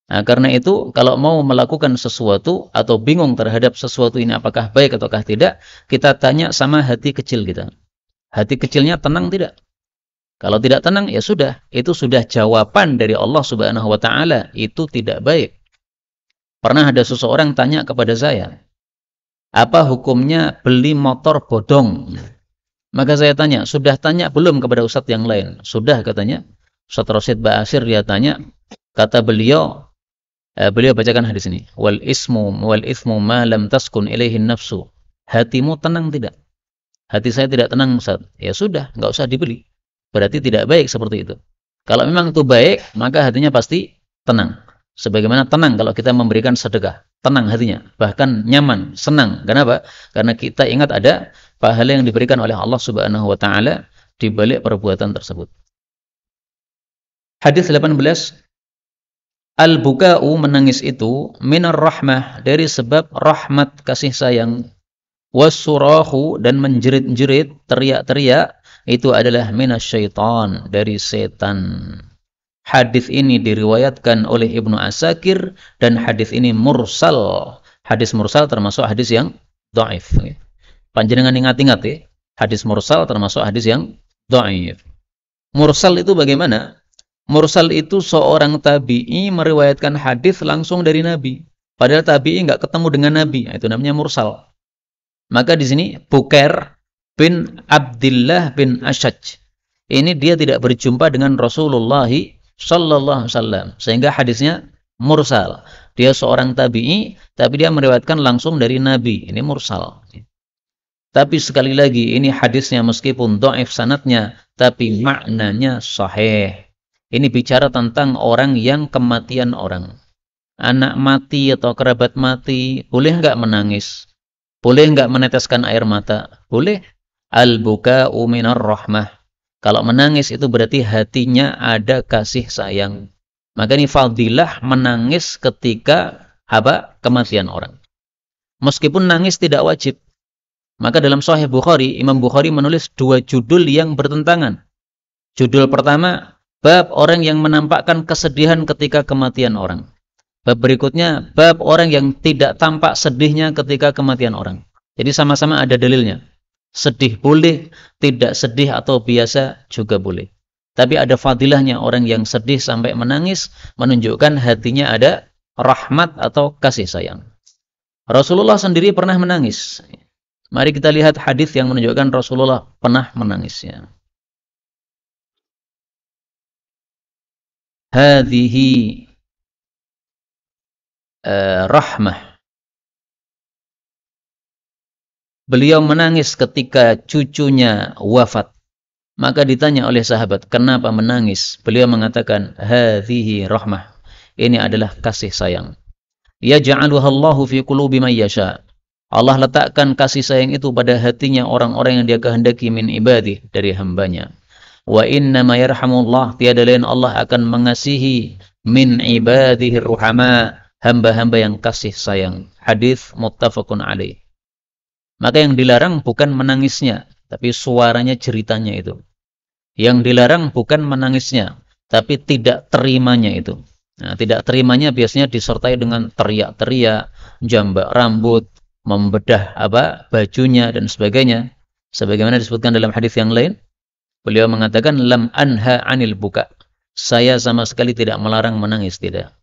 S1: Nah, karena itu kalau mau melakukan sesuatu atau bingung terhadap sesuatu ini apakah baik ataukah tidak, kita tanya sama hati kecil kita. Hati kecilnya tenang tidak? Kalau tidak tenang, ya sudah. Itu sudah jawaban dari Allah Subhanahu wa ta'ala. Itu tidak baik. Pernah ada seseorang tanya kepada saya, apa hukumnya beli motor bodong? Maka saya tanya, sudah tanya belum kepada ustadz yang lain? Sudah, katanya. Ustadz Rasyid Ba'asir dia tanya, kata beliau bacakan hadis ini. Wal ithmu ma lam taskun ilaihin nafsu. Hatimu tenang tidak? Hati saya tidak tenang, Ustaz. Ya sudah, enggak usah dibeli. Berarti tidak baik seperti itu. Kalau memang itu baik, maka hatinya pasti tenang. Sebagaimana tenang kalau kita memberikan sedekah. Tenang hatinya. Bahkan nyaman, senang. Kenapa? Karena kita ingat ada pahala yang diberikan oleh Allah Subhanahu wa ta'ala di balik perbuatan tersebut. Hadis 18. Al-buka'u, menangis itu, minar rahmah, dari sebab rahmat kasih sayang. Wassurahu, dan menjerit-jerit, teriak-teriak, itu adalah minasyaitan, dari setan. Hadis ini diriwayatkan oleh Ibnu Asakir dan hadis ini mursal. Hadis mursal termasuk hadis yang dhaif. Panjenengan ingat-ingat ya, hadis mursal termasuk hadis yang dhaif. Mursal itu bagaimana? Mursal itu seorang tabi'i meriwayatkan hadis langsung dari Nabi. Padahal tabi'i enggak ketemu dengan Nabi. Itu namanya mursal. Maka di sini Bukair bin Abdullah bin Ashaj, ini dia tidak berjumpa dengan Rasulullah sallallahu alaihi wasallam, sehingga hadisnya mursal. Dia seorang tabi'i tapi dia meriwayatkan langsung dari Nabi. Ini mursal. Tapi sekali lagi ini hadisnya meskipun dhaif sanadnya, tapi maknanya sahih. Ini bicara tentang orang yang kematian orang. Anak mati atau kerabat mati, boleh enggak menangis? Boleh enggak meneteskan air mata? Boleh. Al-buka'u minar rahmah. Kalau menangis itu berarti hatinya ada kasih sayang. Maka ini fadilah menangis ketika kematian orang. Meskipun nangis tidak wajib. Maka dalam Sahih Bukhari, Imam Bukhari menulis 2 judul yang bertentangan. Judul pertama, bab orang yang menampakkan kesedihan ketika kematian orang. Bab berikutnya, bab orang yang tidak tampak sedihnya ketika kematian orang. Jadi sama-sama ada dalilnya. Sedih boleh, tidak sedih atau biasa juga boleh. Tapi ada fadilahnya orang yang sedih sampai menangis, menunjukkan hatinya ada rahmat atau kasih sayang. Rasulullah sendiri pernah menangis. Mari kita lihat hadis yang menunjukkan Rasulullah pernah menangisnya. Hadhihi rahmah. Beliau menangis ketika cucunya wafat. Maka ditanya oleh sahabat, kenapa menangis? Beliau mengatakan, hadhihi rahmah. Ini adalah kasih sayang. Yaj'aluha Allahu fi qulubi man yasha. Allah letakkan kasih sayang itu pada hatinya orang-orang yang Dia kehendaki min ibadih, dari hambanya. Wa inna ma yarhamullah, tiada lain Allah akan mengasihi min ibadihi ruhama, hamba-hamba yang kasih sayang. Hadis muttafaqun alaih. Maka yang dilarang bukan menangisnya, tapi suaranya, ceritanya itu. Yang dilarang bukan menangisnya, tapi tidak terimanya itu. Nah, tidak terimanya biasanya disertai dengan teriak-teriak, jambak rambut, membedah bajunya dan sebagainya. Sebagaimana disebutkan dalam hadis yang lain, beliau mengatakan lam anha anil buka. Saya sama sekali tidak melarang menangis, tidak.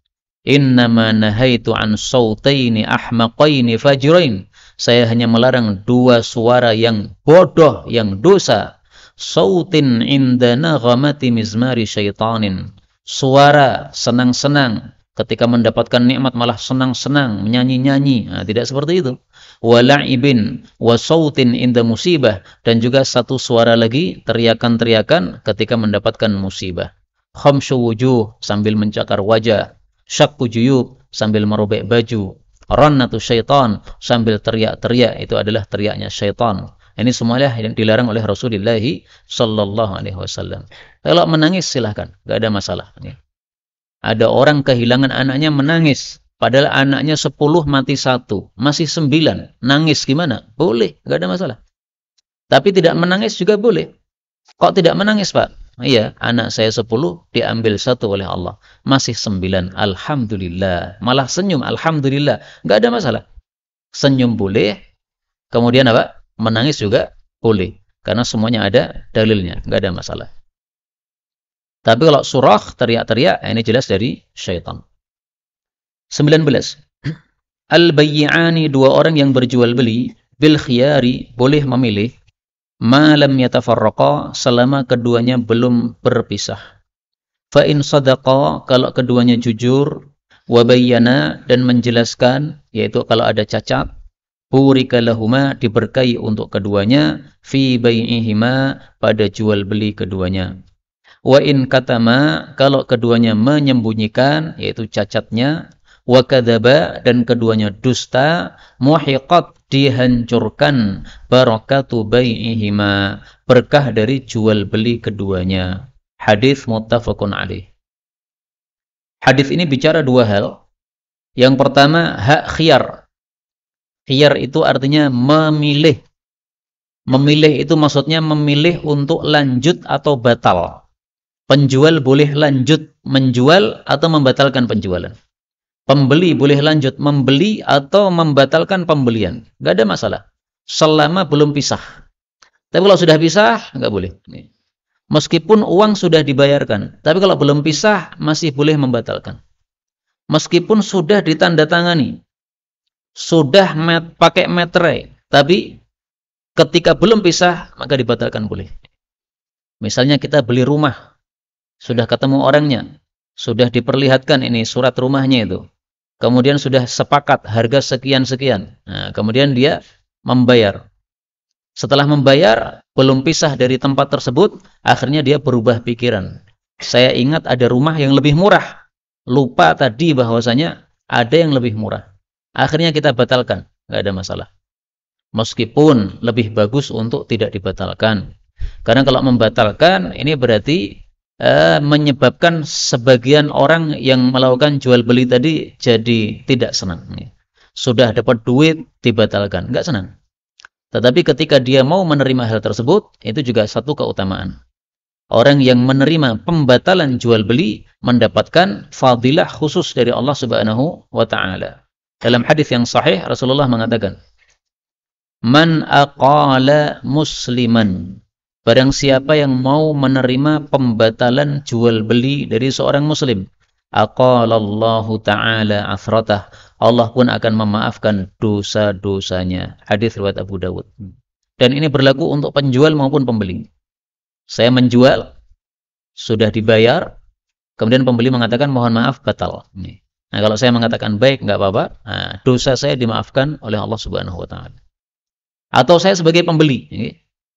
S1: Innama nahaitu an sautaini ahmaqaini fajirain. Saya hanya melarang 2 suara yang bodoh, yang dosa. Sautin inda naghamati mizmari syaitanin. Suara senang-senang ketika mendapatkan nikmat malah senang-senang, menyanyi-nyanyi. Nah, tidak seperti itu. Wala'ibin wa sautin inda musibah, dan juga satu suara lagi, teriakan-teriakan ketika mendapatkan musibah. Khamsyu wujuh, sambil mencakar wajah. Syakku juyub, sambil merobek baju. Rannatu syaitan, sambil teriak-teriak, itu adalah teriaknya syaitan. Ini semuanya yang dilarang oleh Rasulullah sallallahu alaihi wasallam. Kalau menangis silahkan, enggak ada masalah. Ada orang kehilangan anaknya menangis, padahal anaknya 10 mati 1, masih 9. Nangis gimana? Boleh, enggak ada masalah. Tapi tidak menangis juga boleh. Kok tidak menangis, Pak? Iya, anak saya 10 diambil 1 oleh Allah. Masih 9. Alhamdulillah. Malah senyum. Alhamdulillah. Enggak ada masalah. Senyum boleh. Kemudian menangis juga boleh. Karena semuanya ada dalilnya. Enggak ada masalah. Tapi kalau surah, teriak-teriak, ini jelas dari syaitan. 19. Al-bayyi'ani, 2 orang yang berjual beli, bil khiyari, boleh memilih, malam yatafarraqa, selama keduanya belum berpisah. Fa in sadaqa, kalau keduanya jujur, wa bayyana, dan menjelaskan, yaitu kalau ada cacat, burika lahuma, diberkahi untuk keduanya, fi bai'ihima, pada jual beli keduanya. Wa in katama, kalau keduanya menyembunyikan, yaitu cacatnya, wa kadzaba, dan keduanya dusta, muhiqat, dihancurkan, barakatu bai'ihima, berkah dari jual beli keduanya. Hadis muttafaqun alaih. Hadis ini bicara 2 hal. Yang pertama, hak khiyar. Khiyar itu artinya memilih. Memilih itu maksudnya memilih untuk lanjut atau batal. Penjual boleh lanjut menjual atau membatalkan penjualan. Pembeli boleh lanjut membeli atau membatalkan pembelian. Nggak ada masalah. Selama belum pisah. Tapi kalau sudah pisah, nggak boleh. Meskipun uang sudah dibayarkan. Tapi kalau belum pisah, masih boleh membatalkan. Meskipun sudah ditandatangani. Sudah pakai meterai. Tapi ketika belum pisah, maka dibatalkan boleh. Misalnya kita beli rumah. Sudah ketemu orangnya. Sudah diperlihatkan ini surat rumahnya itu. Kemudian sudah sepakat harga sekian-sekian. Nah, kemudian dia membayar. Setelah membayar, belum pisah dari tempat tersebut, akhirnya dia berubah pikiran. Saya ingat ada rumah yang lebih murah. Lupa tadi bahwasanya ada yang lebih murah. Akhirnya kita batalkan, nggak ada masalah. Meskipun lebih bagus untuk tidak dibatalkan. Karena kalau membatalkan, ini berarti menyebabkan sebagian orang yang melakukan jual beli tadi jadi tidak senang. Sudah dapat duit, dibatalkan, nggak senang. Tetapi ketika dia mau menerima hal tersebut, itu juga satu keutamaan. Orang yang menerima pembatalan jual beli mendapatkan fadilah khusus dari Allah Subhanahu wa taala. Dalam hadis yang sahih Rasulullah mengatakan, "Man aqala musliman." Barang siapa yang mau menerima pembatalan jual beli dari seorang muslim, aqalallahu ta'ala athratah. Allah pun akan memaafkan dosa-dosanya. Hadis riwayat Abu Dawud. Dan ini berlaku untuk penjual maupun pembeli. Saya menjual, sudah dibayar, kemudian pembeli mengatakan mohon maaf, batal. Nah, kalau saya mengatakan baik, nggak apa-apa, nah, dosa saya dimaafkan oleh Allah Subhanahu wa taala. Atau saya sebagai pembeli,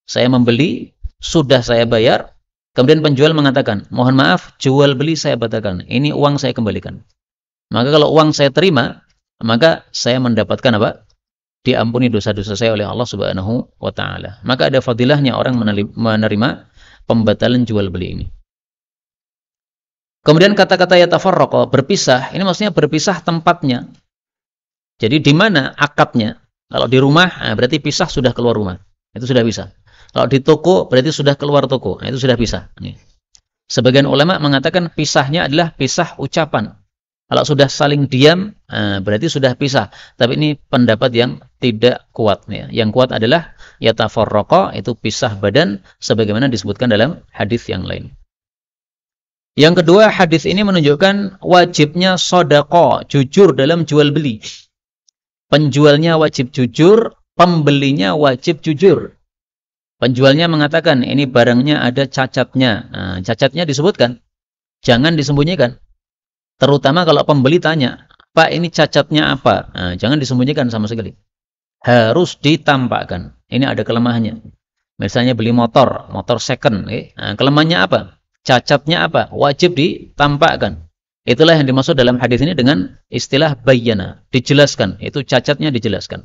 S1: saya membeli, sudah saya bayar, kemudian penjual mengatakan, mohon maaf, jual beli saya batalkan. Ini uang saya kembalikan. Maka kalau uang saya terima, maka saya mendapatkan apa? Diampuni dosa-dosa saya oleh Allah Subhanahu wa taala. Maka ada fadilahnya orang menerima pembatalan jual beli ini. Kemudian kata-kata yatafarraqa, berpisah, ini maksudnya berpisah tempatnya. Jadi di mana akadnya? Kalau di rumah, berarti pisah sudah keluar rumah. Itu sudah bisa. Kalau di toko, berarti sudah keluar toko. Itu sudah bisa. Sebagian ulama mengatakan pisahnya adalah pisah ucapan. Kalau sudah saling diam, berarti sudah pisah. Tapi ini pendapat yang tidak kuat. Yang kuat adalah yatafarraqa, itu pisah badan, sebagaimana disebutkan dalam hadis yang lain. Yang kedua, hadis ini menunjukkan wajibnya shadaqah, jujur dalam jual beli. Penjualnya wajib jujur, pembelinya wajib jujur. Penjualnya mengatakan, ini barangnya ada cacatnya. Nah, cacatnya disebutkan. Jangan disembunyikan. Terutama kalau pembeli tanya, Pak, ini cacatnya apa? Nah, jangan disembunyikan sama sekali. Harus ditampakkan. Ini ada kelemahannya. Misalnya beli motor second. Nah, kelemahannya apa? Cacatnya apa? Wajib ditampakkan. Itulah yang dimaksud dalam hadis ini dengan istilah bayyana. Dijelaskan. Itu cacatnya dijelaskan.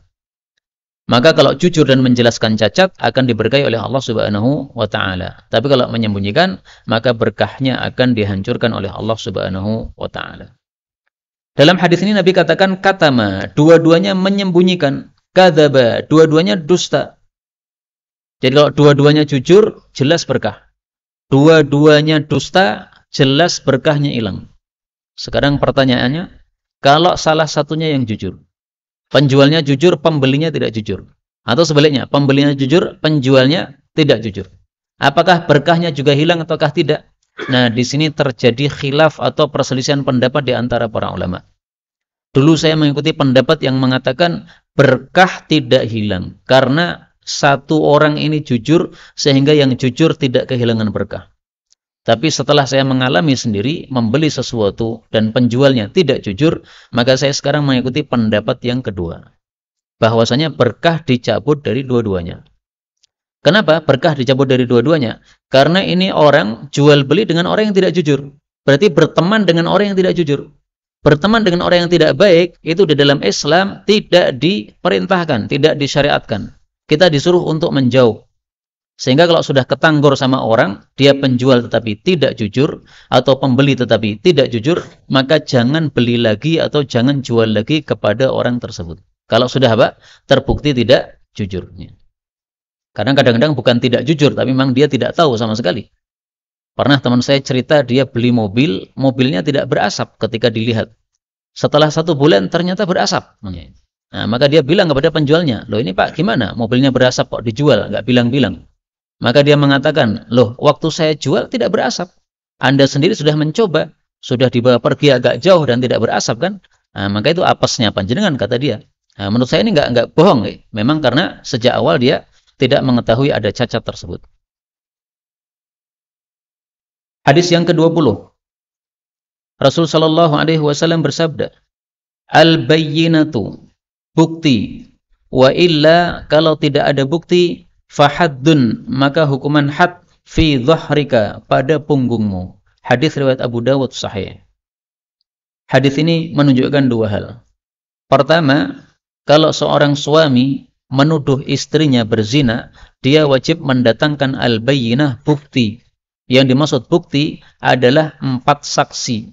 S1: Maka kalau jujur dan menjelaskan cacat akan diberkahi oleh Allah Subhanahu wa taala. Tapi kalau menyembunyikan, maka berkahnya akan dihancurkan oleh Allah Subhanahu wa taala. Dalam hadis ini Nabi katakan katama, dua-duanya menyembunyikan, kadzaba, dua-duanya dusta. Jadi kalau dua-duanya jujur, jelas berkah. Dua-duanya dusta, jelas berkahnya hilang. Sekarang pertanyaannya, kalau salah satunya yang jujur, penjualnya jujur, pembelinya tidak jujur. Atau sebaliknya, pembelinya jujur, penjualnya tidak jujur. Apakah berkahnya juga hilang ataukah tidak? Nah, di sini terjadi khilaf atau perselisihan pendapat di antara para ulama. Dulu saya mengikuti pendapat yang mengatakan berkah tidak hilang. Karena satu orang ini jujur, sehingga yang jujur tidak kehilangan berkah. Tapi setelah saya mengalami sendiri, membeli sesuatu dan penjualnya tidak jujur, maka saya sekarang mengikuti pendapat yang kedua. Bahwasanya berkah dicabut dari dua-duanya. Kenapa berkah dicabut dari dua-duanya? Karena ini orang jual beli dengan orang yang tidak jujur. Berarti berteman dengan orang yang tidak jujur. Berteman dengan orang yang tidak baik, itu di dalam Islam tidak diperintahkan, tidak disyariatkan. Kita disuruh untuk menjauh. Sehingga kalau sudah ketanggor sama orang, dia penjual tetapi tidak jujur, atau pembeli tetapi tidak jujur, maka jangan beli lagi atau jangan jual lagi kepada orang tersebut. Kalau sudah apa? Terbukti tidak jujur. Karena kadang-kadang bukan tidak jujur, tapi memang dia tidak tahu sama sekali. Pernah teman saya cerita dia beli mobil, mobilnya tidak berasap ketika dilihat. Setelah 1 bulan ternyata berasap. Nah, maka dia bilang kepada penjualnya, loh ini Pak gimana? Mobilnya berasap kok dijual? Nggak bilang-bilang. Maka dia mengatakan, loh waktu saya jual tidak berasap. Anda sendiri sudah mencoba, sudah dibawa pergi agak jauh dan tidak berasap kan? Nah, maka itu apesnya panjenengan, kata dia. Nah, menurut saya ini nggak bohong. Memang karena sejak awal dia tidak mengetahui ada cacat tersebut. Hadis yang ke-20. Rasul sallallahu alaihi wasallam bersabda, al-bayyinatu, bukti, wa illa, kalau tidak ada bukti, fahaddun, maka hukuman had fi dhahrika, pada punggungmu. Hadis riwayat Abu Dawud sahih. Hadis ini menunjukkan dua hal. Pertama, kalau seorang suami menuduh istrinya berzina, dia wajib mendatangkan al-bayyinah, bukti. Yang dimaksud bukti adalah 4 saksi.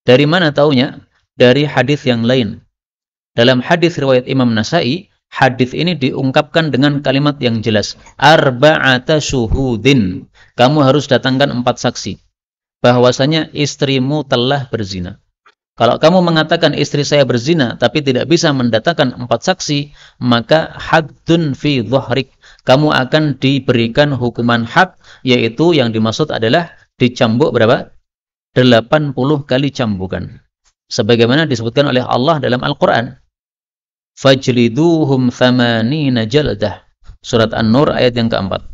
S1: Dari mana taunya? Dari hadis yang lain. Dalam hadis riwayat Imam Nasai, hadis ini diungkapkan dengan kalimat yang jelas. Arba'ata syuhudin. Kamu harus datangkan 4 saksi. Bahwasanya istrimu telah berzina. Kalau kamu mengatakan istri saya berzina, tapi tidak bisa mendatangkan 4 saksi, maka haddun fi dhahrik. Kamu akan diberikan hukuman had, yaitu yang dimaksud adalah dicambuk berapa? 80 kali cambukan. Sebagaimana disebutkan oleh Allah dalam Al-Quran. Fajliduhum thamanina jaldah. Surat An-Nur ayat yang keempat.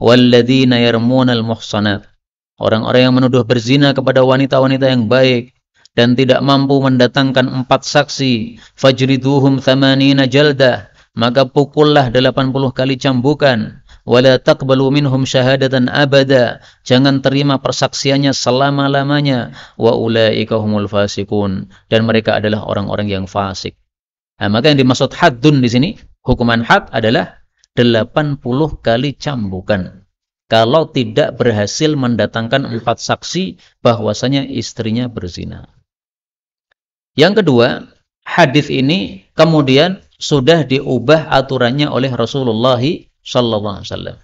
S1: Walladzina yarmunal muhsanat. Orang-orang yang menuduh berzina kepada wanita-wanita yang baik dan tidak mampu mendatangkan 4 saksi, fajliduhum thamanina jaldah, maka pukullah 80 kali cambukan. Wala taqbalu minhum syahadatan abada, jangan terima persaksiannya selama-lamanya. Wa ulaika humul fasikun, dan mereka adalah orang-orang yang fasik. Nah, maka yang dimaksud haddun di sini, hukuman had adalah 80 kali cambukan. Kalau tidak berhasil mendatangkan 4 saksi bahwasanya istrinya berzina. Yang kedua, hadis ini kemudian sudah diubah aturannya oleh Rasulullah SAW.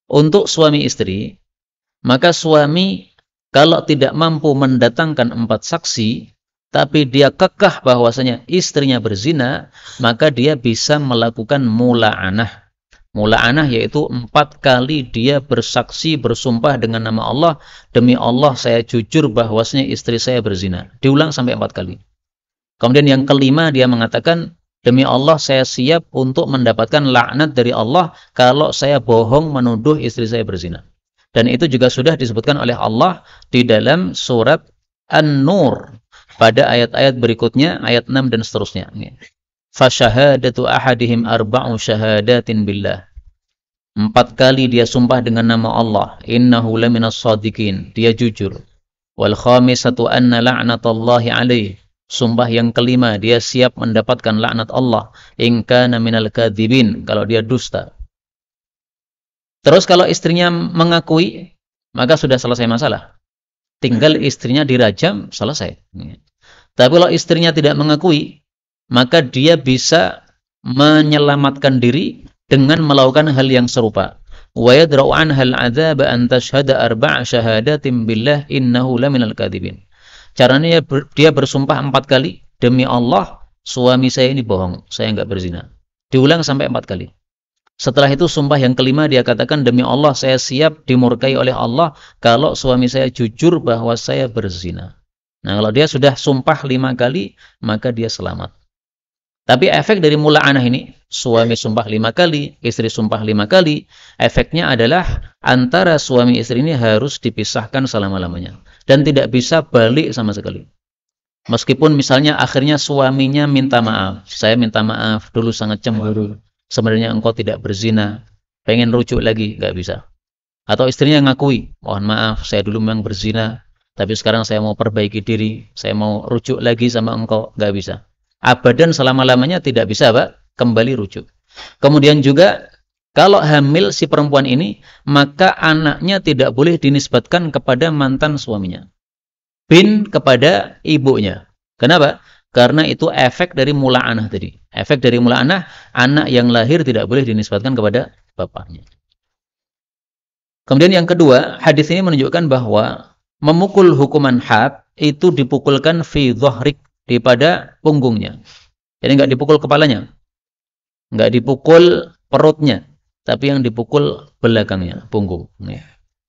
S1: Untuk suami istri, maka suami kalau tidak mampu mendatangkan 4 saksi, tapi dia kekeh bahwasanya istrinya berzina, maka dia bisa melakukan mula'anah. Mula'anah yaitu 4 kali dia bersaksi, bersumpah dengan nama Allah, demi Allah saya jujur bahwasanya istri saya berzina. Diulang sampai 4 kali. Kemudian yang kelima dia mengatakan, demi Allah saya siap untuk mendapatkan laknat dari Allah kalau saya bohong menuduh istri saya berzina. Dan itu juga sudah disebutkan oleh Allah di dalam surat An-Nur pada ayat-ayat berikutnya, ayat 6 dan seterusnya. Fasyahadatu ahadihim arba'u syahadatin billah. 4 kali dia sumpah dengan nama Allah. Innahu laminas shadiqin. Dia jujur. Wal khamisatu anna la'natallahi alaih. Sumpah yang kelima, dia siap mendapatkan laknat Allah. In kana minal kadzibin, kalau dia dusta. Terus kalau istrinya mengakui, maka sudah selesai masalah. Tinggal istrinya dirajam, selesai. Tapi kalau istrinya tidak mengakui, maka dia bisa menyelamatkan diri dengan melakukan hal yang serupa. Wa yadra'u anhal 'adzaba an tashhada arba'a syahadatin billah innahu laminal kadzibin. Caranya dia bersumpah 4 kali, demi Allah suami saya ini bohong, saya enggak berzina. Diulang sampai 4 kali. Setelah itu sumpah yang kelima dia katakan, demi Allah saya siap dimurkai oleh Allah kalau suami saya jujur bahwa saya berzina. Nah, kalau dia sudah sumpah 5 kali, maka dia selamat. Tapi efek dari mula'anah ini, suami sumpah 5 kali, istri sumpah 5 kali, efeknya adalah antara suami istri ini harus dipisahkan selama-lamanya. Dan tidak bisa balik sama sekali. Meskipun misalnya akhirnya suaminya minta maaf. Saya minta maaf, dulu sangat cemburu. Sebenarnya engkau tidak berzina. Pengen rujuk lagi, nggak bisa. Atau istrinya ngakui, mohon maaf, saya dulu memang berzina. Tapi sekarang saya mau perbaiki diri. Saya mau rujuk lagi sama engkau, nggak bisa. Abadan selama-lamanya tidak bisa, Pak, kembali rujuk. Kemudian juga kalau hamil si perempuan ini, maka anaknya tidak boleh dinisbatkan kepada mantan suaminya. Bin kepada ibunya. Kenapa? Karena itu efek dari mula'anah tadi. Efek dari mula'anah, anak yang lahir tidak boleh dinisbatkan kepada bapaknya. Kemudian yang kedua, hadis ini menunjukkan bahwa memukul hukuman had itu dipukulkan fi dhahrik, pada punggungnya. Jadi enggak dipukul kepalanya. Enggak dipukul perutnya. Tapi yang dipukul belakangnya, punggung.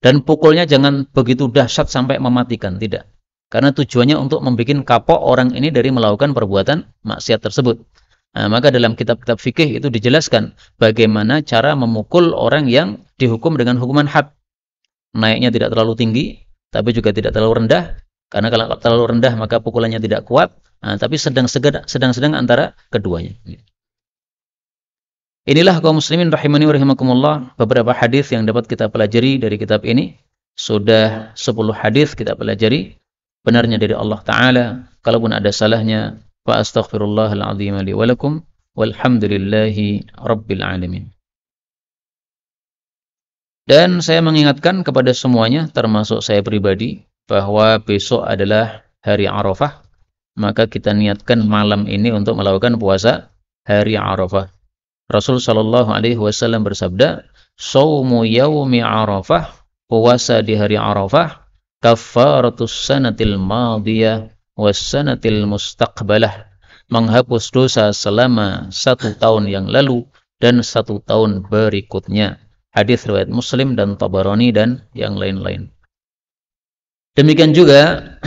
S1: Dan pukulnya jangan begitu dahsyat sampai mematikan, tidak. Karena tujuannya untuk membuat kapok orang ini dari melakukan perbuatan maksiat tersebut. Nah, maka dalam kitab-kitab fikih itu dijelaskan bagaimana cara memukul orang yang dihukum dengan hukuman had. Naiknya tidak terlalu tinggi, tapi juga tidak terlalu rendah. Karena kalau terlalu rendah maka pukulannya tidak kuat. Nah, tapi sedang-sedang antara keduanya. Inilah kaum muslimin rahimani wa rahimakumullah, beberapa hadis yang dapat kita pelajari dari kitab ini. Sudah 10 hadis kita pelajari, benarnya dari Allah Ta'ala. Kalaupun ada salahnya, fa astaghfirullahal azim li wa lakum, walhamdulillahi rabbil alamin. Dan saya mengingatkan kepada semuanya, termasuk saya pribadi, bahwa besok adalah hari Arafah. Maka kita niatkan malam ini untuk melakukan puasa hari Arafah. Rasul sallallahu alaihi wasallam bersabda, "Shaumu yaumi Arafah," puasa di hari Arafah, "kafaratus sanatil madiyah was sanatil mustaqbalah," menghapus dosa selama 1 tahun yang lalu dan 1 tahun berikutnya. Hadis riwayat Muslim dan Tabarani dan yang lain-lain. Demikian juga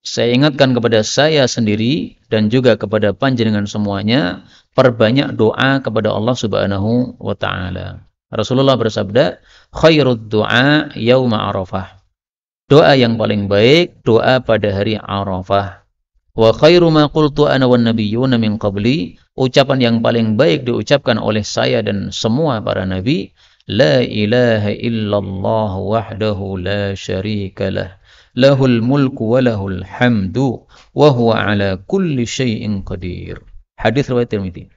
S1: saya ingatkan kepada saya sendiri dan juga kepada panjenengan semuanya, perbanyak doa kepada Allah Subhanahu wa taala. Rasulullah bersabda, "Khairud du'a yauma Arafah." Doa yang paling baik doa pada hari Arafah. Wa khairu ma qultu ana wan nabiyyuna min qabli, ucapan yang paling baik diucapkan oleh saya dan semua para nabi, la ilaha illallah wahdahu la syarika lah, lahul mulku wa lahul hamdu wa huwa ala kulli syai'in qadir. Hadis riwayat Tirmidzi.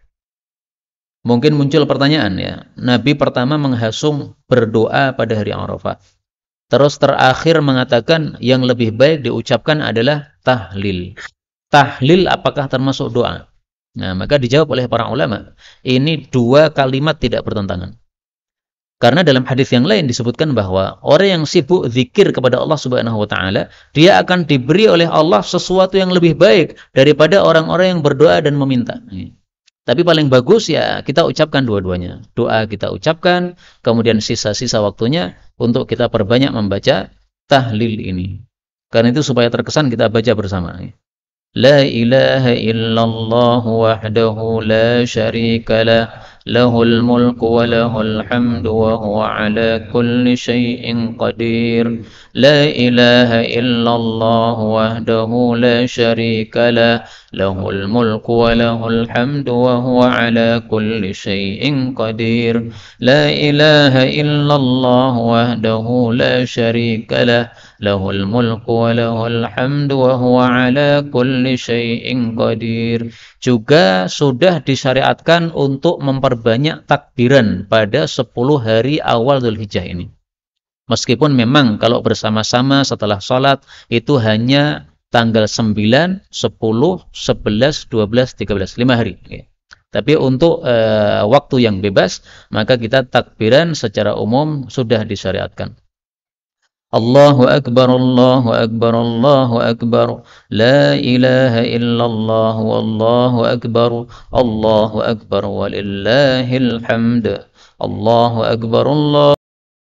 S1: Mungkin muncul pertanyaan ya, Nabi pertama menghasung berdoa pada hari Arafah. Terus terakhir mengatakan yang lebih baik diucapkan adalah tahlil. Tahlil apakah termasuk doa? Nah, maka dijawab oleh para ulama, ini 2 kalimat tidak bertentangan. Karena dalam hadis yang lain disebutkan bahwa orang yang sibuk zikir kepada Allah Subhanahu wa taala, dia akan diberi oleh Allah sesuatu yang lebih baik daripada orang-orang yang berdoa dan meminta. Tapi paling bagus ya kita ucapkan dua-duanya. Doa kita ucapkan, kemudian sisa-sisa waktunya untuk kita perbanyak membaca tahlil ini. Karena itu supaya terkesan kita baca bersama. La ilaha illallah wahdahu la syarika lah, lahul mulku wa lahul hamdu wa huwa ala kulli syai'in qadir. La ilaha illallah wahdahu la syarika lah, lahul mulku wa lahul hamdu wa huwa ala kulli syai'in qadir. La ilaha illallah wahdahu la syarika lah, lahul mulku wa lahul hamdu wa huwa ala kulli syai'in qadir. Juga sudah disyariatkan untuk memperbanyak takbiran pada 10 hari awal Dzulhijjah ini. Meskipun memang kalau bersama-sama setelah sholat itu hanya tanggal 9, 10, 11, 12, 13, 5 hari. Tapi untuk waktu yang bebas, maka kita takbiran secara umum sudah disyariatkan. Allahu Akbar, Allahu Akbar, Allahu Akbar, la ilaha illallah, wallahu Akbar, Allahu Akbar, walillahil hamd. Allahu Akbar, Allah